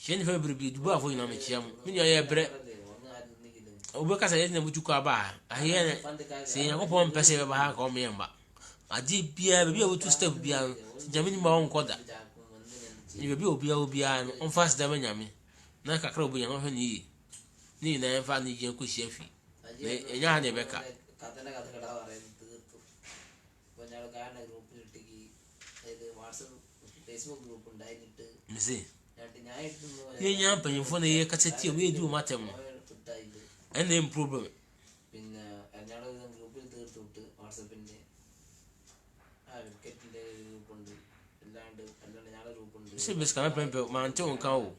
chen fe bribi Dubai fo ina mi chiamu mi ya bre obe ka se ne butu ko aba ahiye se yan ko pon pese be ba ha ko mi yamba adi bia be o tu step bia jamini ma won koda ni be obia no on fast da nyame na kakra obu yan ho ni ni na fa ni je ko shefi enya ha ne beka കഥ കഥ പറയുന്നത് തീർത്തു അപ്പോൾ ഞങ്ങൾ കാരണം ഗ്രൂപ്പിൽ ഇട്ടിക്ക് അതായത് വാട്സപ്പ് ഫേസ്ബുക്ക് ഗ്രൂപ്പ് ഉണ്ടായിട്ട് ye nya panyin fo na ye kaseti o ye du matem and then problem പിന്നെ ഞങ്ങൾ ഗ്രൂപ്പിൽ തീർത്തിട്ട് വാട്സപ്പിന്റെ ആ വിക്കറ്റിന്റെ ഗ്രൂപ്പ് ഉണ്ട് അല്ലാണ്ട് ഞങ്ങളുടെ ഗ്രൂപ്പ് ഉണ്ട് se bis kana pempe man te on kan o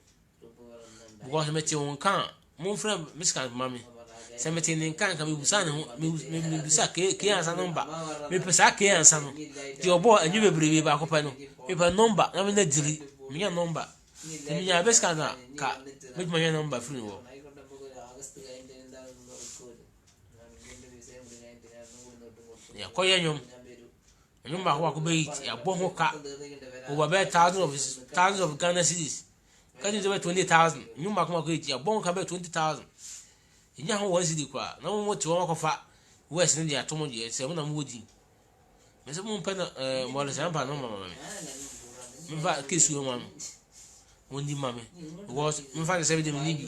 because me te on kan mon frère mis kan mami se me te nin kan ka mi busa ne mi busa ke ansa number me pesa ke ansa no ti obo anyu bebrebe ba ko pa no me pa number na me na diri me ya number me ya bis kana ka me ma ya number free wo ya ko ye nyom nyom ba ko be ya bo ho ka over be thousands of Ghana cedis can you do 20,000 nyom ba ko ya bo ka be 20,000 inya ho one cedi kwa na mo ti won ko fa west ni ya to mo je se mo na mo di me se mo pe na mo le se pa no mama me va kesu yo mama mo ndi mama because me fa se be de mi bi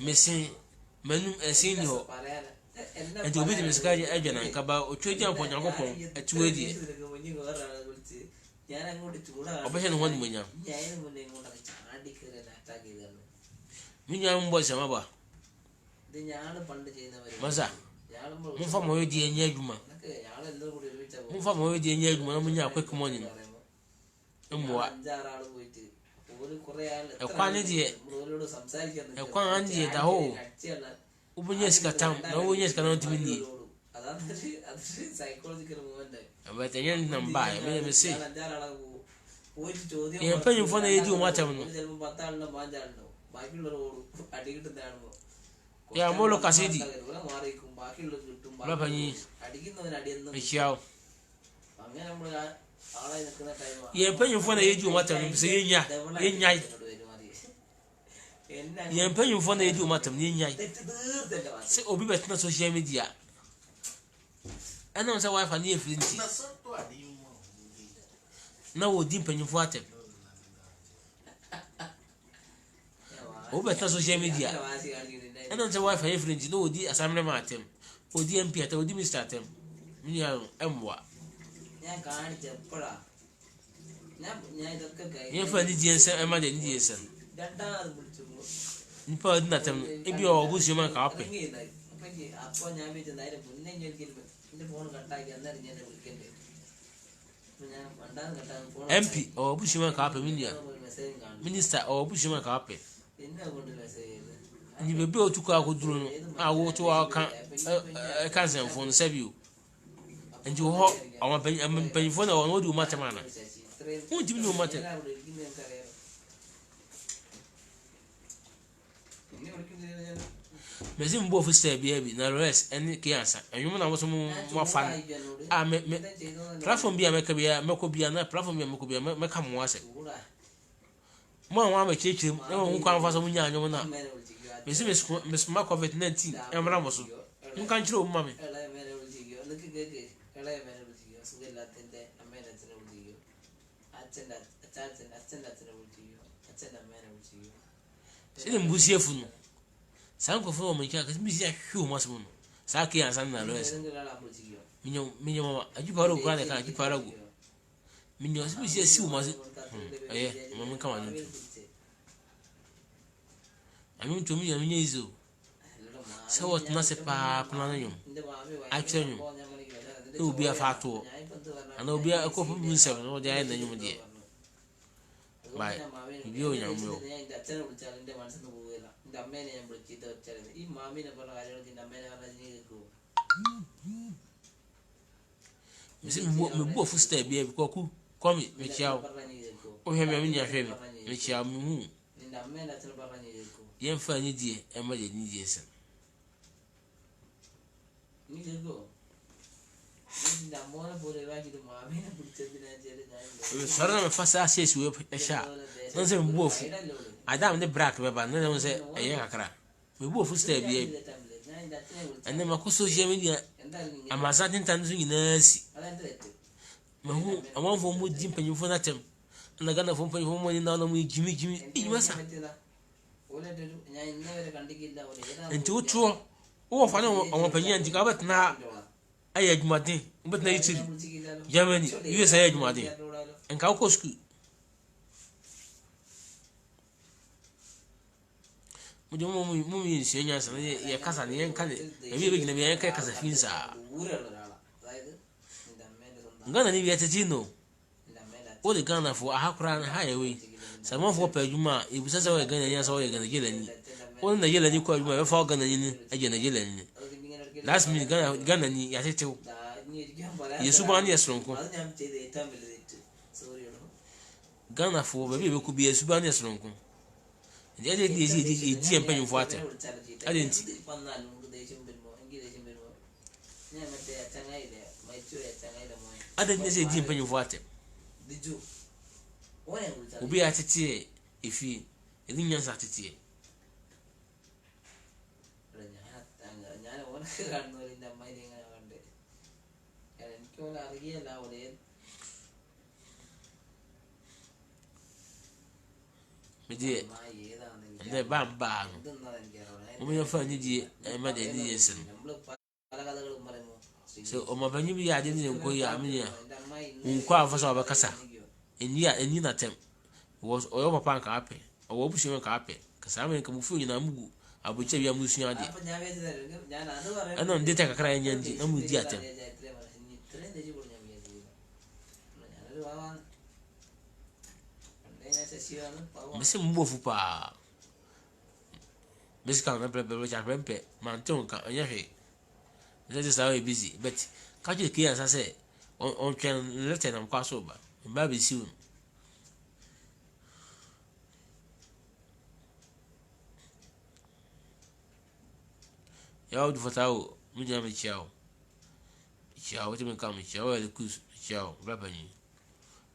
me se menu esin ni ho enti obi de me ska je adwa na nka ba otwe jan po nyankopon atuwe die ഞാൻ അങ്ങോട്ട് ചൂടാണ് Operation one munya. ഞാൻ മുന്നേ ഇങ്ങോട്ടൊക്കെ ചാടി കയറി അറ്റാക്ക് ചെയ്താണ് Minya mbo sama ba. ഇത് ഞാൻ പണ്ട് ചെയ്യുന്നവര് Masa. Mfa mo yedi enye adwuma. ഞാനെല്ലാം കൂടി ഒരുമിച്ചാ Mfa mo yedi enye adwuma na munya quick money. Mwa. അഞ്ചാറാള് പോയിട്ട് ഒരു കുറെ ആള് Ekwane die. ഓരോട് സംസാരിക്കാൻ Ekwan anje da ho. Ubunye skatam na ubunye skana ntimi. അതാണ് അതൊരു psychological movement But enye namba me say. അഞ്ചാറാളെ പോയിട്ട് ചോദ്യം Ye penyu fo na yedi o matam no. ചിലപ്പോൾ 10 ആളിനോ 5 ആളിനോ ബാക്കിയുള്ളവർ ഓടും അടി കിട്ടുന്നതാണോ Ya molo kasedi. മാറിക്കും ബാക്കിയുള്ളവർ കിട്ടും Lapani. അടിക്കുന്നവന് അടിയൊന്നും Michiao. അങ്ങനെ നമ്മൾ ആളെ നിൽക്കുന്ന ടൈമാണ് Ye penyu fo na yedi o matam no se yenya. Yenya. Ye penyu fo na yedi o matam ni yenya. Se obi betina social media. Ana on say wife ani efrinti. Na wo di penyu fo atem. Obi betina social media. Ana on say wife ani efrinti no odi asamle ma atem. Odi MP atem, odi Mr atem. Minya emwa. ഞാൻ കാണിച്ചപ്പോഴാ ഞാൻ ഇതൊക്കെ Ye fa ni di ense e ma de ni di ense. രണ്ടാമത് വിളിച്ചു Nipa odi na atem. Ebi obusu ma ka ape. അപ്പൊ ഞാൻ വിചാരിച്ചു മുന്നേ എനിക്കില്ല എന്റെ ഫോൺ കട്ടാക്കി അന്നേരം ഞാൻ വിളിക്കണ്ടേ അപ്പൊ ഞാൻ രണ്ടാമത് കട്ടാക്കി phone MP obusu ma ka ape minya. Message കാണും Minister obusu ma ka ape. എന്നെ കൊണ്ട് മെസ്സേജ് ചെയ്ത് Ni bebe otuko akoduro no. A wo to aka kan sen phone sabio. Nti ho awon pan phone na won odi o matem ana. Won timi no matem. Mezi mbo fu stay bia bi na rest any kiansa. Enwum na wo so mo afan. Ah me platform bia me ka bia me ko bia na platform bia me ko bia me ka mo ase. Mo anwa me chechim na won kwa fa so mo nya anyo na. Mezi me sma COVID-19 emra mo so. Nkan chiro o mama. Se dem busie fu no. San ko fu mo nka ka mi sia hwu mo so no. Sa ke ansan na rest. Minyo mama ajupa ro kwa na ka ajupa ro go. Minyo se mi sia si mo so. Mama kan wa no. Ami to mi nya izo. Se what na se pa plan no. Actually no. No be a fato. Ana obi akofu mi nsem no de ay na nyum de. Bye. Bio nya mo. ഈ മാമിനെ പറഞ്ഞ കാര്യങ്ങൾ അമ്മേനെ പറഞ്ഞു Mesi me bo fu stay bia bi ko ku come me chiao. O he me nya hwe me chiao me hu. നിന്റെ അമ്മേനെ അച്ഛനെ പറഞ്ഞു Yen fa ni die e ma de ni die sen. നീ കേൾക്കോ നിന്റെ അമ്മോനെ പോലെ വാക്കിട്ട് മാമിനെ പിടിച്ചതിനാ ചേര് ഞാൻ Sara me fa sa sesi we e sha. No se me bo fu. Adam de brack be ba no se e yen akra. Me bo fu stay bia. Ene ma ko social media amasa tin tan su nyina si. Me hu amon fo mu di mpanyin fo na tem. Na ga na fo mpanyin fo mo ni na no mu jimi e masa. ഞാൻ ഇന്നേ വരെ കണ്ടിക്കില്ല Nti utuo wo fa na awon panyin anti ka bet na aye adwumaden bet na yitiri Germany USA adwumaden enka ko school mu mi nsi nya san ye kasa ne yen kan e bi gina bi yen kai kasa finsa ഊരുള്ള ഒരാളാ അതായത് നിന്റെ അമ്മേന്റെ സ്വന്തം ngana ni bi atati no o de Ghana fo ahakura na ha yewe sama fo pa adwuma e busa sa we Ghana nya sa we Ghana gela ni o na gela ni ko adwuma we fa Ghana ni aje na gela ni last minute Ghana ni ya tetew yesu ba ni esronko അത് ഞാൻ ചെയ്ത ഏറ്റവും വലിയ തെറ്റ് സോറിയോ Ghana fo ba bi ku bi yesu ba ni esronko ndi ade di empanyin fo ate ade nti വന്നാലും ദേഷ്യം വരുമ്പോ എനിക്ക് ദേഷ്യം വരുമ്പോ ഞാൻ മറ്റേ ചങ്ങായില്ലേ മരിച്ചു ചങ്ങായിലെ മോൻ ade ni se di empanyin fo ate Diju ഓനെ വിളിച്ചാൽ obi atete efi edi nyansa atete ഞാൻ ഓനൊക്കെ കാണുന്നവരെ എൻ്റെ അമ്മായിനെ എങ്ങനെ കണ്ട് എനിക്ക് ഓനെ അറിയല്ല ഓനെ me de അമ്മായി ഏതാണെന്ന് എനിക്ക് ande ba mba no ഇതെന്നാ എനിക്കറിയാം o me fa ni di e ma de ni yesen നമ്മള് പല കഥകളും പറയുമ്പോ so o ma banyi bi ade ni nko ya me ya എൻ്റെ അമ്മായി nko afa so abakasa eni na tem was oyo papa nka ape owo busu nka ape kasa me nka mufu nyina mugu abuche bia musu ade ana ndeta kakra enya ndi na mu di atem mesi mbofu pa mesi kan na bebe cha pempe manton kan enya hwe nze sa we busy but ka je ki ansa se on twen lete na kwa so ba mba be siu ya du fatao mu jam chiao chiao te men kam chiao le kus chiao baba ni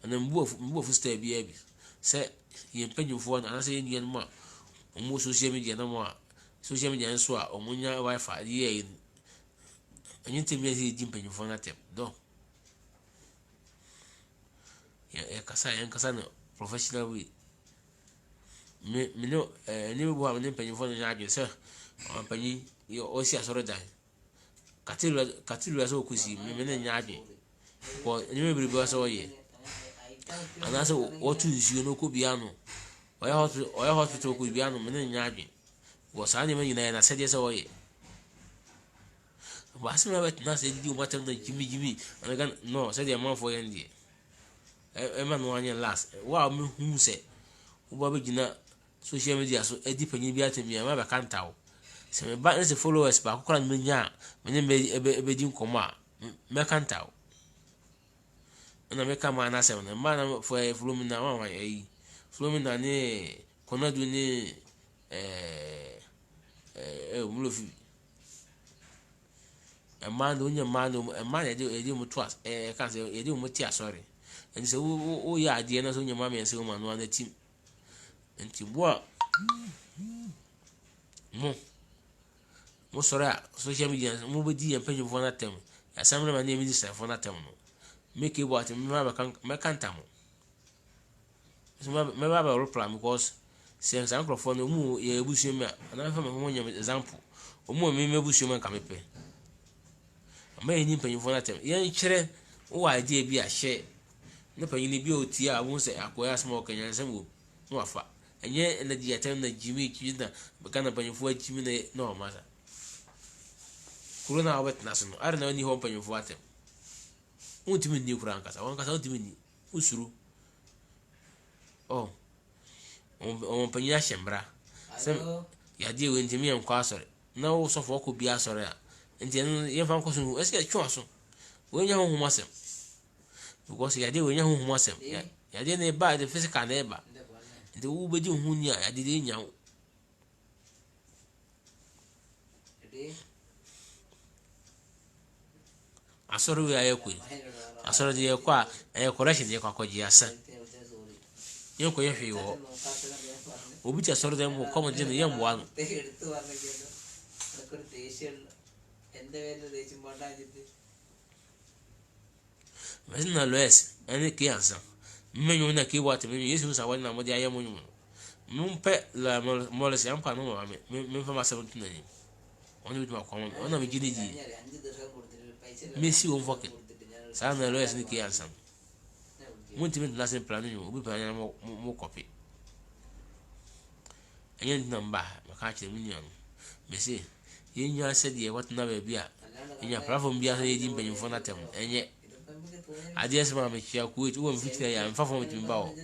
ana mbofu stay bi abi se ye mpanyufo na se ye ma omo social media na mo social media nso a omunya wifi ye anyi tem ye di mpanyufo na tem do ya kasa no professional way me no ni bo ha me mpanyufo no nya se ampanyi yo osi asoro dan katilu so kusi me na nya adwe ko ni me biribo so ye anase otu nsuo no ko bia no oya hospital ko bia no me na nya adwe wo sa ni me nyina na sede se wo ye ba se me bet na se di o matem na jimi anaga no se de man fo ye ndie e ma no anya last wa me hu se wo ba be gina social media so edi panyi bia temi ma ba kantawo se me ba se followers ba kokora me nya me ne be di nkoma me kantawo na me kama na se na ma na fo Flumina wa yi Flumina ni konadu ni mulofi amando nya mando amana de mu twas kan se de mu tia sorry en se o ya de na so nya ma me se o ma no na tim enti bo mo sorry social media mo be di empanyi fo na tem ya samre ma na mi di se fo na tem no make it what me kanta mo so me ba reply because say some microphone no mu ye ebusu me na fa me ho nya example omu me ebusu me ka me pe ma yin mpanyifo na tem yen kire wo idea bi a hye ne panyin bi oti a wo se akoya small kanya nsem wo no afa enye na di atem na jimi kida baka na panyifo a jimi na no masa corona wet na so no are na ni ho panyifo atem untimi ni kura nkasa wankasa untimi ni usuru on panya shembra sem ya die we ntimi en kwa asore na wo sofo ko bi asore a enti ye fa ko so ese twa so we nya ho masem because ya die we nya ho masem ya die na ba the physical na ba enti wo be di hu ni a ya die nya ho asore we ayekwe asoro de kwa correction ye kwa koji asa ye ko ye hwe wo obi ti asoro de mo come je ye mo anu mas na loes ene ki ansa menyo na ki wat menyo yesu sa wani na mo de aye mo nyu mo pe la mo le se ampa no mo me fa ma 17 ni oni bi ma kwa mo ona mi gidi ji Messi on voke sa na loes ni ki ansa muntimi na sen plan ni obi pa nya mo copy enye namba maka kire mi nyano Messi yenya se de wat na ba bia enya platform bia so yedi mpanyin fo na tem enye ade se ma me chia ku e wo mfiti ya mfa fo mtimi ba o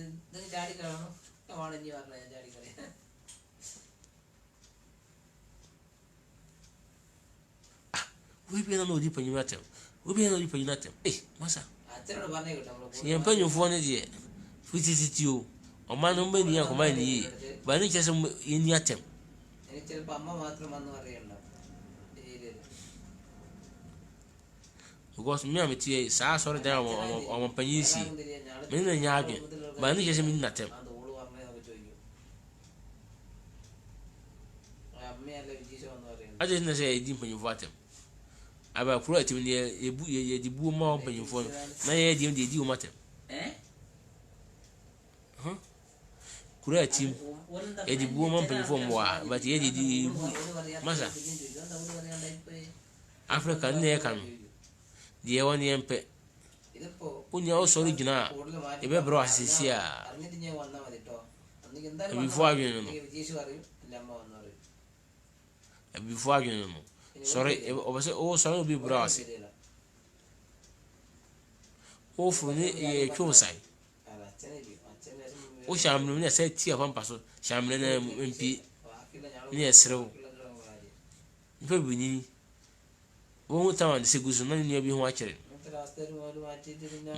we bi na no di panyin atem we bi na di panyin atem masa si empanyin fo ne de fiti o o ma no mba ni ya ko ma ni ba ni chese ni atem ചിലപ്പോൾ അമ്മ മാത്രം വന്ന് പറയണ്ട because me am tie sa sorry there on panyisi me na nya adwen ba ni chese me na tem aje na say di panyifo atem aba kuro atem ni ye di bu ma panyifo na ye di o matem kuro atem e di bu ma panyifo mo a but ye di masa Africa ne kan die woni empe unya o sorry gina ebe bro asisi a അറിഞ്ഞിട്ട് ഞാൻ വന്നാ മതി ട്ടോ അന്നിക്ക് എന്തായാലും before agin no Vijesh പറയും ഇല്ല അമ്മ വന്നു പറയും before agin no sorry obase o sorry bi bro asi o funi e twosai o shamnu ne sai ti afan paso shamnu na mp ni esrew ife bini wo tawa de segusu na ni bi ho akere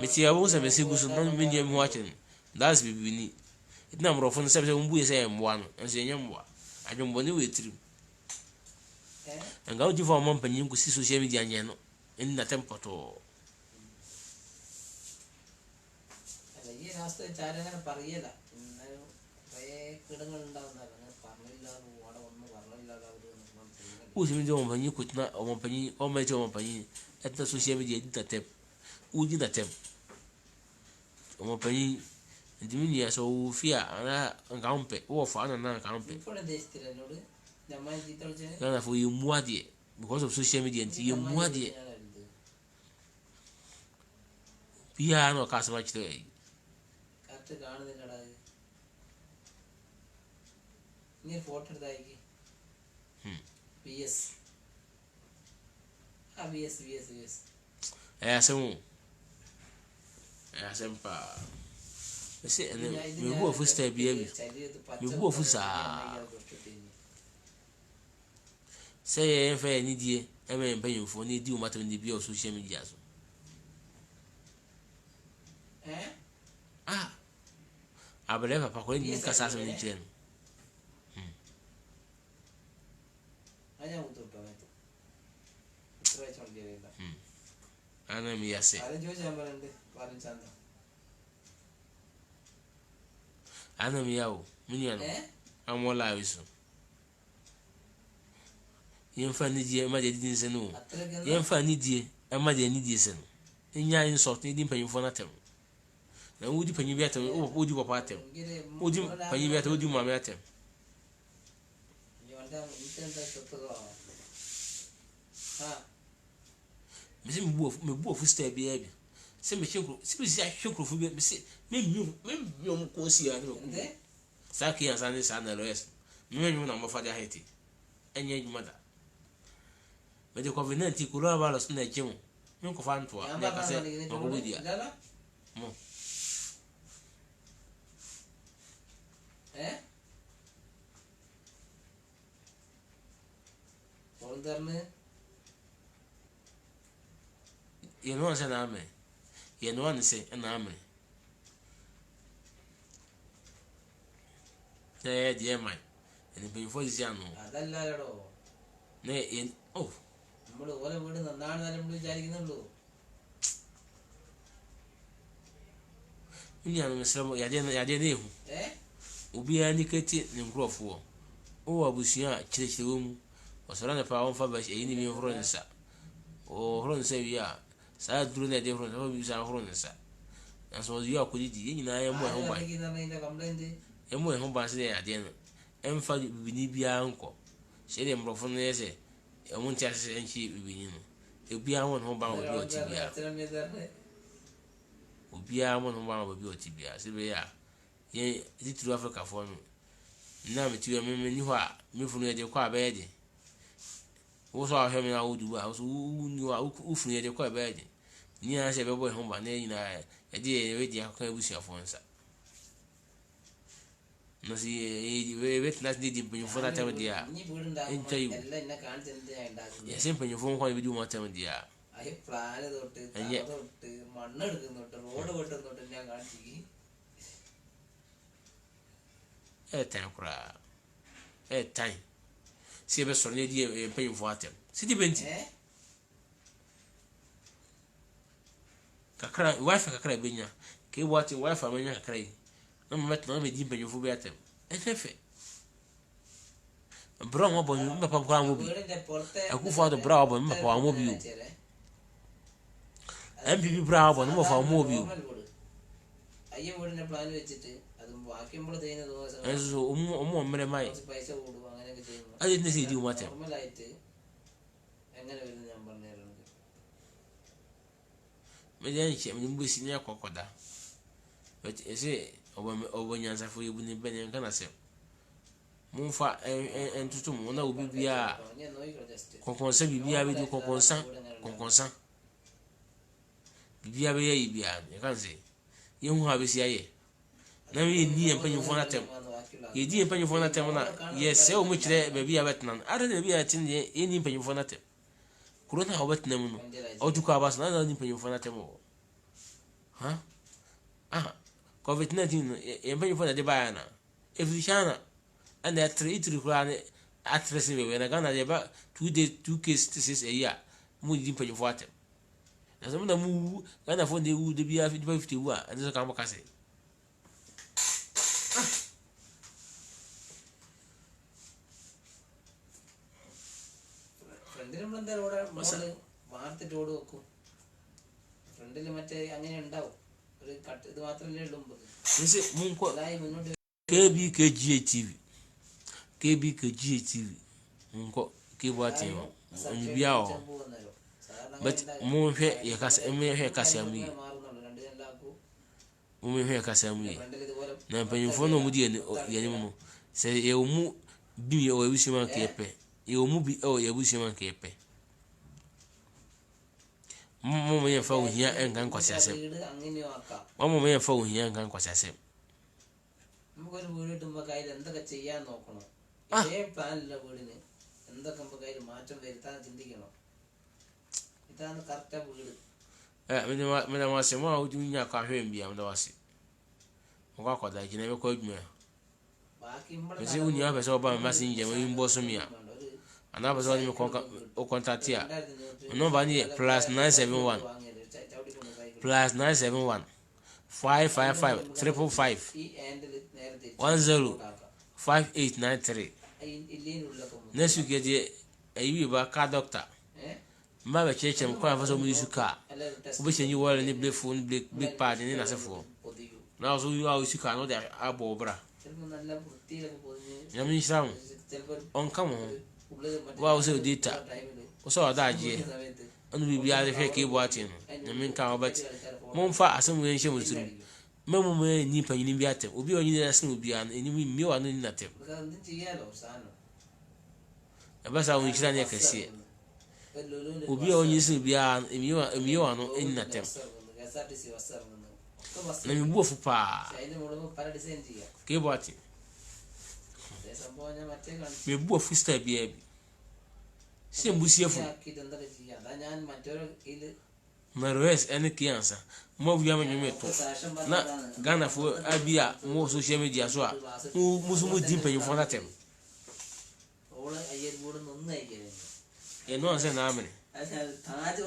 meti abo se be segusu na mi ni bi ho akere that's be bini itina mrofo se be mbu se mwa no enso enye mwa adwombo ne wetiri nga o di fo mo mpanyin ku si social media nye no eni na tempoto ഈ രാഷ്ട്രീയ ചാരങ്ങനെ പറയല കുറേ കിടങ്ങൾ ഉണ്ടാവുന്നതാണ് പറഞ്ഞില്ലാതെ ഓടെ ഒന്നും പറഞ്ഞില്ലാതെ അവര് o se me deu uma panyin kutna uma panyin o me deu uma panyin eta social media di tatem o di tatem uma panyin ndimini ya so fia ana ngampe o fa ana na ngampe ഇപ്പോൾ ദേശത്തിനോട് നമ്മൾ ജീതോളെ na fo yimwade because of social media nti yimwade biya no kasama chito correct കാണുന്നില്ലടാ നീ ഫോട്ടോ എടുത്തായിക്ക് വിഎസ് ആ VS essa pa esse me boa fusta bia bi me boa fusta say e fa ni die e me mpanyimfo ni di o matter ni bia o social media so abele papa ko ni kasa so ni kire no anya utopameto ഇത്ര ചോദിക്കില്ല ana mi yase ആരും ചോദിച്ചാൽ പറയണ്ട് പാലിച്ചാന്ത ana mi yawo munya no amola awiso yemfa ni die ma de din se no yemfa ni die ma de ni die se no nya insult ni di mpanyimfo na tem na wudi panyi bi atem o di papa atem wudi panyi bi atem wudi mama atem yonda intenta sotto ha me bu fu stay bi abi se me chinkro se bi si ahwekro fu bi me se me mu ko si ya no sa ki ya sa ni sa na loes me nyu na mo fa ja heti enye jumada me de covenant ko lo ba lo na chimu me ko fa ntoa na ka se ko bi dia mo Voltarne ye no se na me ye no an se na me die mai eni pe fo zi anu അതല്ലടോ ne oh നമ്മൾ ഓലെ വീട് നന്നാണെന്ന് നമ്മൾ വിചാരിക്കുന്നുള്ളൂ ni anu mesramo ya de ne hu obi ani keti ne nkrofo o abusia chire wo mu osora ne pa won fa ba yi ni mi horo nsa o horo nsa wi a sa duru ne de horo nsa bi sa horo nsa na so yi akodi di yin na ya mo ho ba e mo ho ba se ya de no emfa bibini bia nko se de mrofo no yese e mo ntia se enchi bibini no e bia won ho ba wo bi oti bia obia mo no ba wo bi oti bia se be ya ye titru Africa fo no na me tiwe me ni ho a me funu ye de kwa ba ye de wo so ahwe me na wo du a wo so ni wa wo funu ye de kwa ba ye de ni a se be bo ho ba na yin na e de we di akwa ebusia fo nsa no si we tnas di pinyo fo na tem dia ni വീടുണ്ടാ എല്ലാം എന്നെ കാണിച്ചെന്ത് ഞാൻ ഉണ്ടാക്കുന്നു ye sem pinyo fo ko video ma tem dia അയ പ്ലാൻ തൊട്ട് തൊട്ട് മണ്ണ് എടുക്കുന്നുണ്ട് റോഡ് വെട്ടുന്നുണ്ട് ഞാൻ കാണിച്ചു time kura time si be so ne di pinyo fo atem si di benti kakra wifi kakra benya ke wati wifi amenya kakra yi na mmet na me di pinyo fo be atem efefe bro mo bo mi papa kwa mo bi aku fo do bro bo mi papa mo bi o MPP bro bo no mo fa mo bi o അയ്യ വീടിന്റെ പ്ലാൻ വെച്ചിട്ട് അത് ബാക്കി നമ്മൾ ചെയ്യുന്ന ദിവസം eso o mere mai പൈസ കൂടും അങ്ങനെയൊക്കെ ചെയ്യുന്നു ade ne se di o matem നോർമലായിട്ട് എങ്ങനെ വരുന്നു ഞാൻ പറഞ്ഞു തരുന്നത് me dey nche me mbu si nya kokoda but ese obo nyansa fo yebu ni bene nka na se mumfa entutu mu na obi bia konkonsa bibia be do konkonsa bibia be ye bia e kan se ye hu ha be si aye na we ni empanyifo na tem ye di empanyifo na tem na ye se o mu kire be bia betnan ada na bia tin ye ni empanyifo na tem kurona ha betnan mu no o du ko abas na ni empanyifo na tem o ha COVID-19 empanyifo na de ba na efishana and that 3 kura atresi we na Ghana de ba 2 cases a year mu di empanyifo atem na so na mu Ghana fo de wu de bia 50 wu a and so kan boka se വാർത്തിട്ടോട് വെക്കും ഫ്രണ്ടിൽ മറ്റേ അങ്ങനെ ഉണ്ടാവും ഒരു കട്ട് ഇത് മാത്രമല്ലേ ഉള്ളൂ മുന്നോട്ട് KBKGTV nko kibwati yo onyibiao but muhwe yakasa amu na panyimfo no mudi yani mu se ye mu bi ye o ebusima kepe ye mu bi o ye ebusima kepe mo me fa ohia engan kwasiase mo me fa ohia engan kwasiase നമുക്കൊരു വീട് കിട്ടുമ്പോൾ കയ്യിൽ എന്തൊക്കെ ചെയ്യാൻ നോക്കണം ഇതേ പ്ലാനില്ല വീടിന് എന്തൊക്കെ നമുക്ക് കയ്യിൽ മാറ്റം വരുത്താൻ ചിന്തിക്കണം ഇതാണ് കറക്റ്റാ വീട് me wase mo a unya ka hwe mbia me wase mo kwa koda kine me kwa adwuma ബാക്കി നമ്മളെ me se unya pese oba messenger me mbo so mia ana pese oni me o contact ya no ba ni +971 555 555 105893 next week je ayi ba ka doctor mba be cheche mkwa faso mu yusuka obi chenyi wala ni blade phone big pad ni na sefo na so yu a yusuka no de abo bra ya mi sham on kamo wa o se data o so ada je anu bibia de fe ke bo atin na min ka obat mon fa asem wen hye musuru memu me ni panyin bi atem obi onyi na sen obi an eni mi wa no ni na tem aba sa won kira ne kase obi onyi sen bi an emi wa no eni na tem na mi bu ofu pa ke bo atin me bu ofu sta bi abi se mbusiefo Maroes ene kiansa mo via me to na Ghana fo abia mo social media so a musu dim panyin fo na tem no nse na amene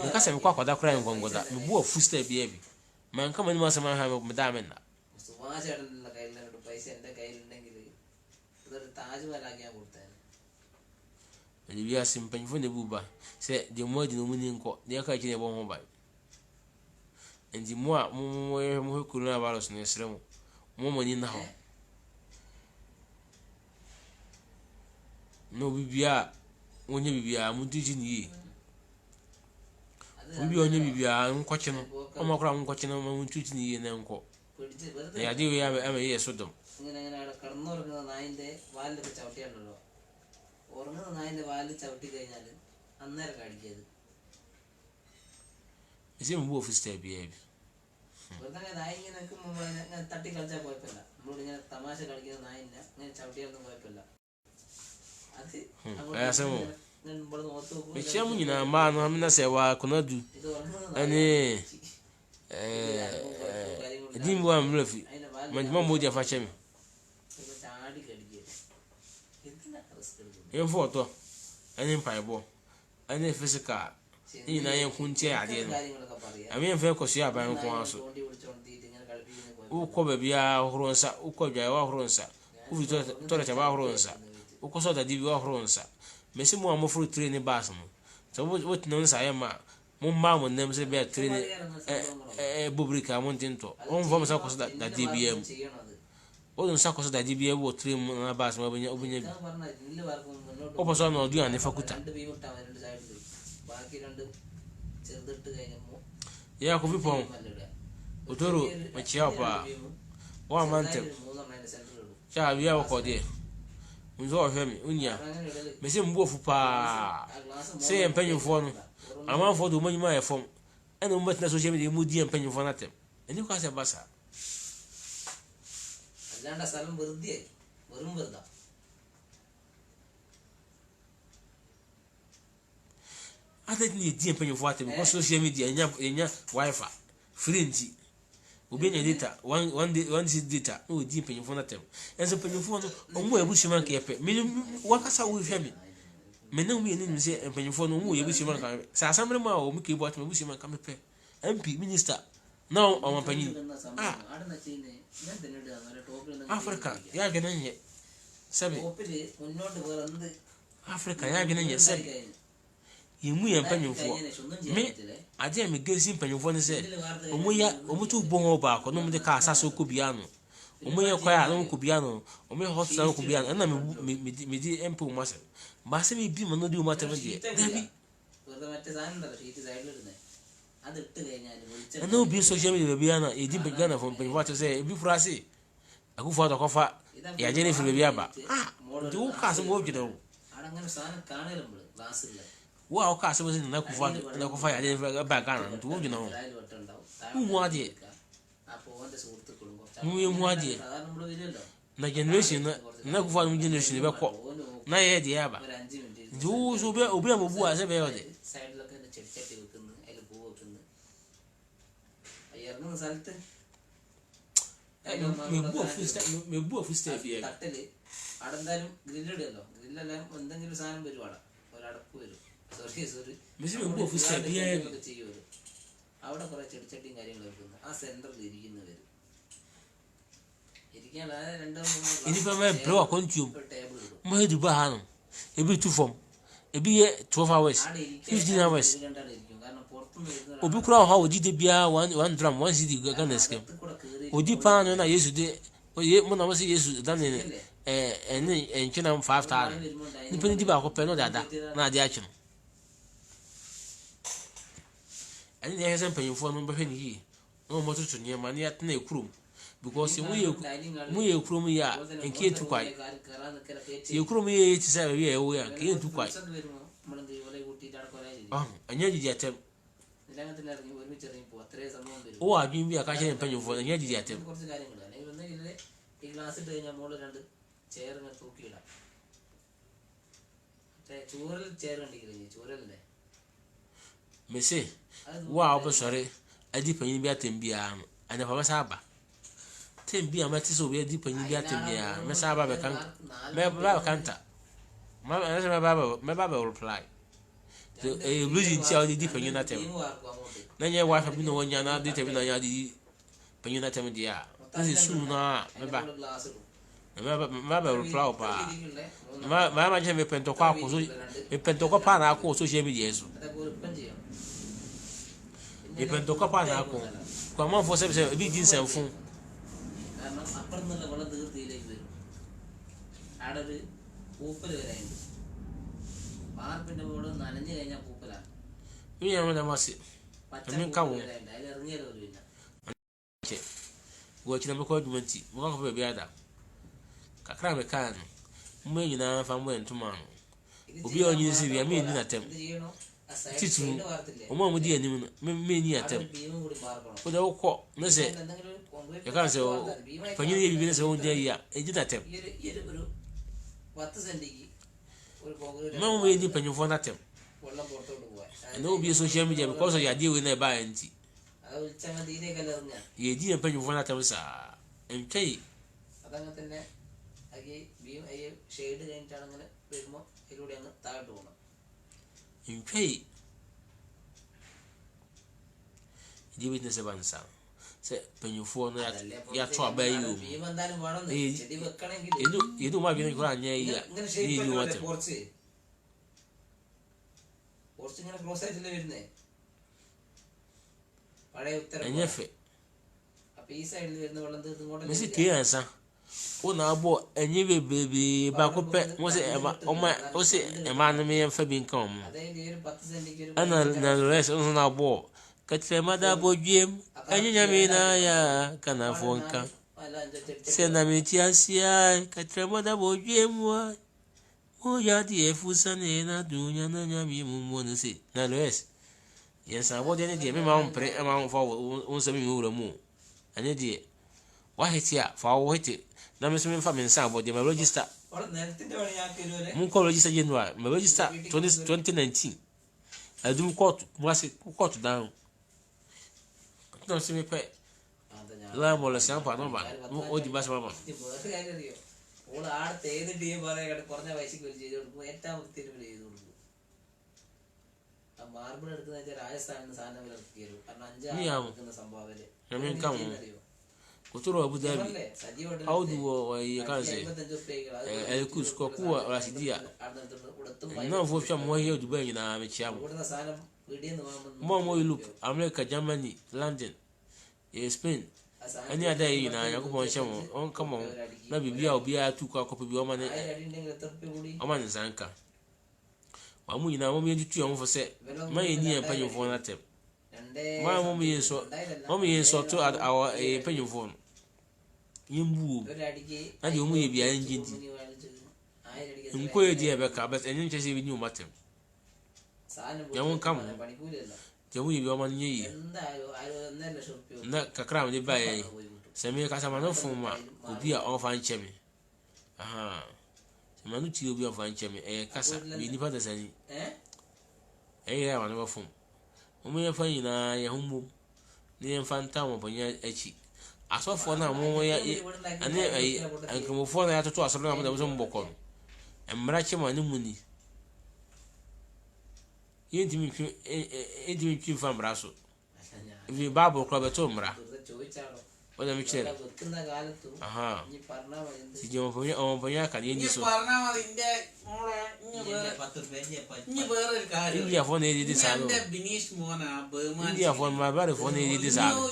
nka se me kwa kwada kra ngongoda me bu ofu sta bia bi man kama ni ma sama ha me da amena സുവാചേട്ടനുള്ള കയ്യിലുള്ള പൈസ എന്റെ കയ്യിലുണ്ടെങ്കിൽ ഇതൊരു താജ്മഹലാക്കിയാ കൊടുത്തേനെ ni bia sim panyin fo ne buba se de mo di no muni nko de ka kine bo ho ba endi mo coronavirus no esremo mo mani na ho no bibia onye bibia mutuji ni obi onye bibia nkwoche no o makora nkwoche no mutuji ni na nko ya di we ame ye sodom ഇങ്ങനെ കടന്നുറങ്ങുന്ന നായിന്റെ വാലിലൊക്കെ ചവിട്ടിയാണല്ലോ ഉറങ്ങുന്ന നായിന്റെ വാലിൽ ചവിട്ടി കഴിഞ്ഞാൽ അന്നേരം കടിക്കത് ese mbo ofu step bia bi വെറുതെ നായി ഇങ്ങനെ നിൽക്കുമ്പോൾ തട്ടി കളിച്ചാൽ കുഴപ്പമില്ല നമ്മളോട് ഇങ്ങനെ തമാശ കളിക്കുന്ന നായില്ല ഇങ്ങനെ ചവിട്ടിയൊന്നും കുഴപ്പമില്ല അത് mechi amu nyina ma no amina se wa konadu ani dimbo amlefi manjuma moja fa chemi yen foto ani mpaibo ani physical ni na yen kuntie ade no ami en fe koso ya ban ko aso uko bebia horonsa uko dwa wa horonsa uvi to ta ba horonsa uko so da dibi wa horonsa mesi mo amofuru train bus mo so what no nsa ya ma mo ma mo nem se be train bubrika mo tinto on vamos a costa da DBM o don sa costa da DBM wo train na bus mo obunya o poso no du an fakuta ya ko bi pon otoro machia pa wa mantem cha bia ko de nzo ohwemi unia me se mbo fu pa se empanyimfo no amanfo do manyima efom ene mo betna social media mu di empanyimfo na tem eni ko ase basa അല്ലാണ്ട് സ്ഥലം വെറുതെ വെറും വെറുതെ ate ni di empanyimfo atem ko social media enya wifi free nti obi nya data one data o di empanyimfo na tem enso empanyimfo no omo ebushima ka yepe me wakasa wo hwemi me na mi ni se empanyimfo no omo ebushima ka sa asamre ma o mi ke bo atem ebushima ka mepe MP minister now o mampanyi ആടന ചെയ്യുന്നേ ഞാൻ തന്നെട് അങ്ങനെ ടോപ്പിൽ Africa ya gananye sabe ടോപ്പിൽ മുന്നോട്ട് വേറെന്ത് Africa ya gananye sabe yemu ye mpanyimfo me ade me gesi mpanyimfo ne se omo tu bon oba ko no me de ka asase ko biano omo ye kwa ya no ko biano omo ye hospital ko biano na me di empo mase ba se me bi mo no di o mate me de dabi വെറുതെ മറ്റേ സാധനം ഉണ്ടല്ലോ ഷീറ്റ് സൈഡിൽ ഇടുന്നേ അത് ഇട്ട് കഴിഞ്ഞാൽ na obi social media biano e di begana from mpanyimfo se e bi furase akufo to kofa ya je ne fi bia ba do ka se mo gide ആടങ്ങനെ സാധനം കാണലുമ്പോൾ ക്ലാസ്സിൽ wa o ka se mo na kufa ya je ba gana ntu wo gina ho mu ade അപ്പൊ ഓന്റെ സുഹൃത്തുക്കളും mu ade സാധാരണ നമ്മൾ വരുമല്ലോ na generation na kufa mu generation be ko na ye de ya ba ഒരു 5 minute ntu so be obi amobu a se be yo de സൈഡിലൊക്കെ ചെടിച്ചട്ടി വെക്കുന്നു അതിൽ പൂ വെക്കുന്നു ഇറങ്ങുന്ന സ്ഥലത്ത് me bu of step here തട്ടില് അവിടെ എന്തായാലും ഗ്രില്ലിടുമല്ലോ ഗ്രില്ലെല്ലാം എന്തെങ്കിലും സാധനം വരും അവിടെ ഒരടപ്പ് വരും സോറി ചെയ്യുമല്ലോ അവിടെ കുറെ ചെടിച്ചട്ടിയും കാര്യങ്ങളും വെക്കുന്നു ആ സെന്ററിൽ ഇരിക്കുന്നവര് ഇരിക്കാൻ രണ്ടോ inipa me bro akontium table ഇടും mo he duba ha no ebi tu form ebi ye 12 hours 15 hours കണ്ടാണ് ഇരിക്കും കാരണം പുറത്തുനിന്ന് വരുന്ന obi kura ha odi de bia 1 drum 1 cd Ghana scam കൂടെ കേറി odi pa no na yesu de ye mo na mo se yesu dan ne ene enchena 5000 nipa ni di ba ko pe no dada na ade achi no ani ne hesen panyimfo no be hwe ni yi no mo tutu ne ma ne atna ekurum because mu ye ekurum ya enke tu kwai ye ekurum ye ti sa ye wo ya ke tu kwai നമ്മളെന്ത് പോലെ കൂട്ടിയിട്ട് അവിടെ കൊറേ anya jiji atem ഇതിനകത്തിന് ഇറങ്ങി ഒരുമിച്ച് ഇറങ്ങി പോകും അത്രയും സംഭവം വരും o adwin bi aka che panyimfo anya jiji atem കുറച്ച് കാര്യങ്ങളുണ്ട് അല്ലെങ്കിൽ ഒന്നെങ്കിൽ ഈ ഗ്ലാസ് ഇട്ട് കഴിഞ്ഞാൽ മോള് 2 ചെയർ ഇങ്ങനെ തൂക്കിയിടാം മറ്റേ ചൂരൽ ചെയർ കണ്ടില്ലേ ചൂരലിന്റെ me se wa obo sore adi panyin bi atem bia no anya fa masa aba tem bia ma ti so bi adi panyin bi atem bia me sa aba be kan me ba kanta ma me ba reply so reason ti adi panyin atem team വാർക്കും അങ്ങോട്ട് na nye wife bi no wonya na di tebi na nya di panyin atem dia this is soon na me ba glass ഇടും me ba reply pa ഇരിക്കില്ലേ ma je me pento kwa ko so me pento kwa pa na ko social media eso അതൊക്കെ ഒരുപ്പം ചെയ്യണം me pento kwa pa na ko kwa man fo se bi din senfu കാരണം അപ്പുറം നിന്നുള്ള വെള്ളം തീർത്തിയിലേക്ക് വരും അവിടെ ഒരു പൂപ്പല് വരാനുണ്ട് വാർപ്പിന്റെ മുകളിൽ നനഞ്ഞു കഴിഞ്ഞാൽ പൂപ്പലാണ് mi ya na ma se പച്ച അമ്മ കാവോ. പൂപ്പല് വരാനുണ്ട് അതിൽ ഇറങ്ങിയാലും ഒരു പിന്നെ che go china me ko dumanti mo ko be biada kakra me kan mo nyina fa mo entuma no obi onyi si bia me ni na tem ഇത് ചെയ്യണോ ആ titu സൈഡ് വാർത്തില്ലേ o mo mo di anim no me ni atem ബീമും കൂടി മാർക്കണം o da ko na se എന്തെങ്കിലും ഒരു concrete ya kan se o panyin ye bi na se o dia ya e di na tem ഈ ഒരു 10 സെന്റിക്ക് ഒരു concrete mo mo ni panyin fo na tem വെള്ളം പുറത്തോട്ട് പോവാൻ na obi social media because ya di we na ba enti അത് വിളിച്ചാൽ തീരെയൊക്കെ ഇറങ്ങാൻ ye di panyin fo na tem sa entwei അതങ്ങനെ തന്നെ ഈ ബീം ഈ ഷെയ്ഡ് കഴിഞ്ഞിട്ടാണ് അങ്ങനെ വരുമ്പോൾ ഇതിലൂടെ അങ്ങ് താഴോട്ട് പോകണം entwei di witness bansa se panyin fo no ya to aba yi o beam എന്തായാലും വേണം ചെടി വെക്കണമെങ്കിൽ edu ma bi na kura anya yi ya ഇങ്ങനെ ni shape ni watem porch ഇങ്ങനെ ക്ലോസ് ആയിട്ടല്ലേ വരുന്നേ പഴയ ഉത്തരം enye fe അപ്പൊ ഈ സൈഡിൽ വരുന്ന വെള്ളം തീർത്ത് me si ഇങ്ങോട്ട് ke ansa o na abo enye bebe ba ko pe mo se ema o ma o se ema no me fa bi nkan mo അതായത് ഈ ഒരു 10 സെന്റിക്ക് ഒരു ana na rest o na abo katremada bodwem anyanyamina ya kana fonka sena metiasia katremada bodwem wa oya di efusane na dunya na nyami mumo se na loes yensa bode ne de me ma mpre ma mfa wo nsami mi wura mu ane de wa hetia fa wo heti na me so me mfa me nsa bode ma register mun ko register January ma register 2019 adum court down don't see me pay la mo la sampa no ba o di bas mama ഓള് ആടത്തെ ഏത് ടീം പറയാ കുറഞ്ഞ പൈസക്ക് വലിയ ചെയ്ത് കൊടുക്കും ഏറ്റവും വൃത്തിയിൽ ചെയ്ത് കൊടുക്കും ആ മാർബിൾ എടുക്കുന്ന വെച്ചാൽ രാജസ്ഥാനിൽ സാധനം വില ഇറക്കിയത് കാരണം 5 ആൾ സംഭാവന Kuturo Abu Dhabi. How do you can say? El Cusco, Rasidia. No, for some more here to bring in a cham. More you look, America, Germany, London, Spain. Any other in a Yakupon Shamo, on come on, maybe be a 2 copy of woman. Oman Zanka. Mamu in a moment to you for say, my near penny phone at him. My mommy is so to add our penny phone. Yimbu and you may be an engine. Inquire dear Becca, but an interest in you, Martin. You won't come. You will be a man ye. Not Kakram, the bay. Samir Casamano from will be a fine chemmy. Aha. Manuti will be a fine chemmy. A casa, we never does any. Eh, I never phone. Only a fine in a humble. Near Fantam upon your etchy. Aso for na mo ya ane ankromofo na atoto asoro na mo da bo mboko emrache ma ne muni yentimi twi fa mraso vi babo kro beto mra oda mi chere aha si je mo ponya ka ni so India phone di salo India phone ma bare phone di salo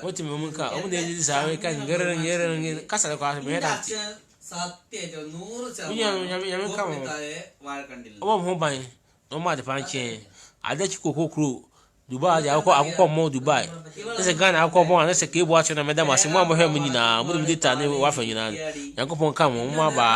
What me mun ka o ne di salo kan ngeren kasa ko me da സത്യം 100% ya ka mo mo ban no ma de panche adachi kokokru Dubai ya akọ mo Dubai ese Ghana akọ mo na se ke bo acho na medam ase mo mo he mo nyina mo de ta ne wa fa nyina ya ko pon ka mo ma ba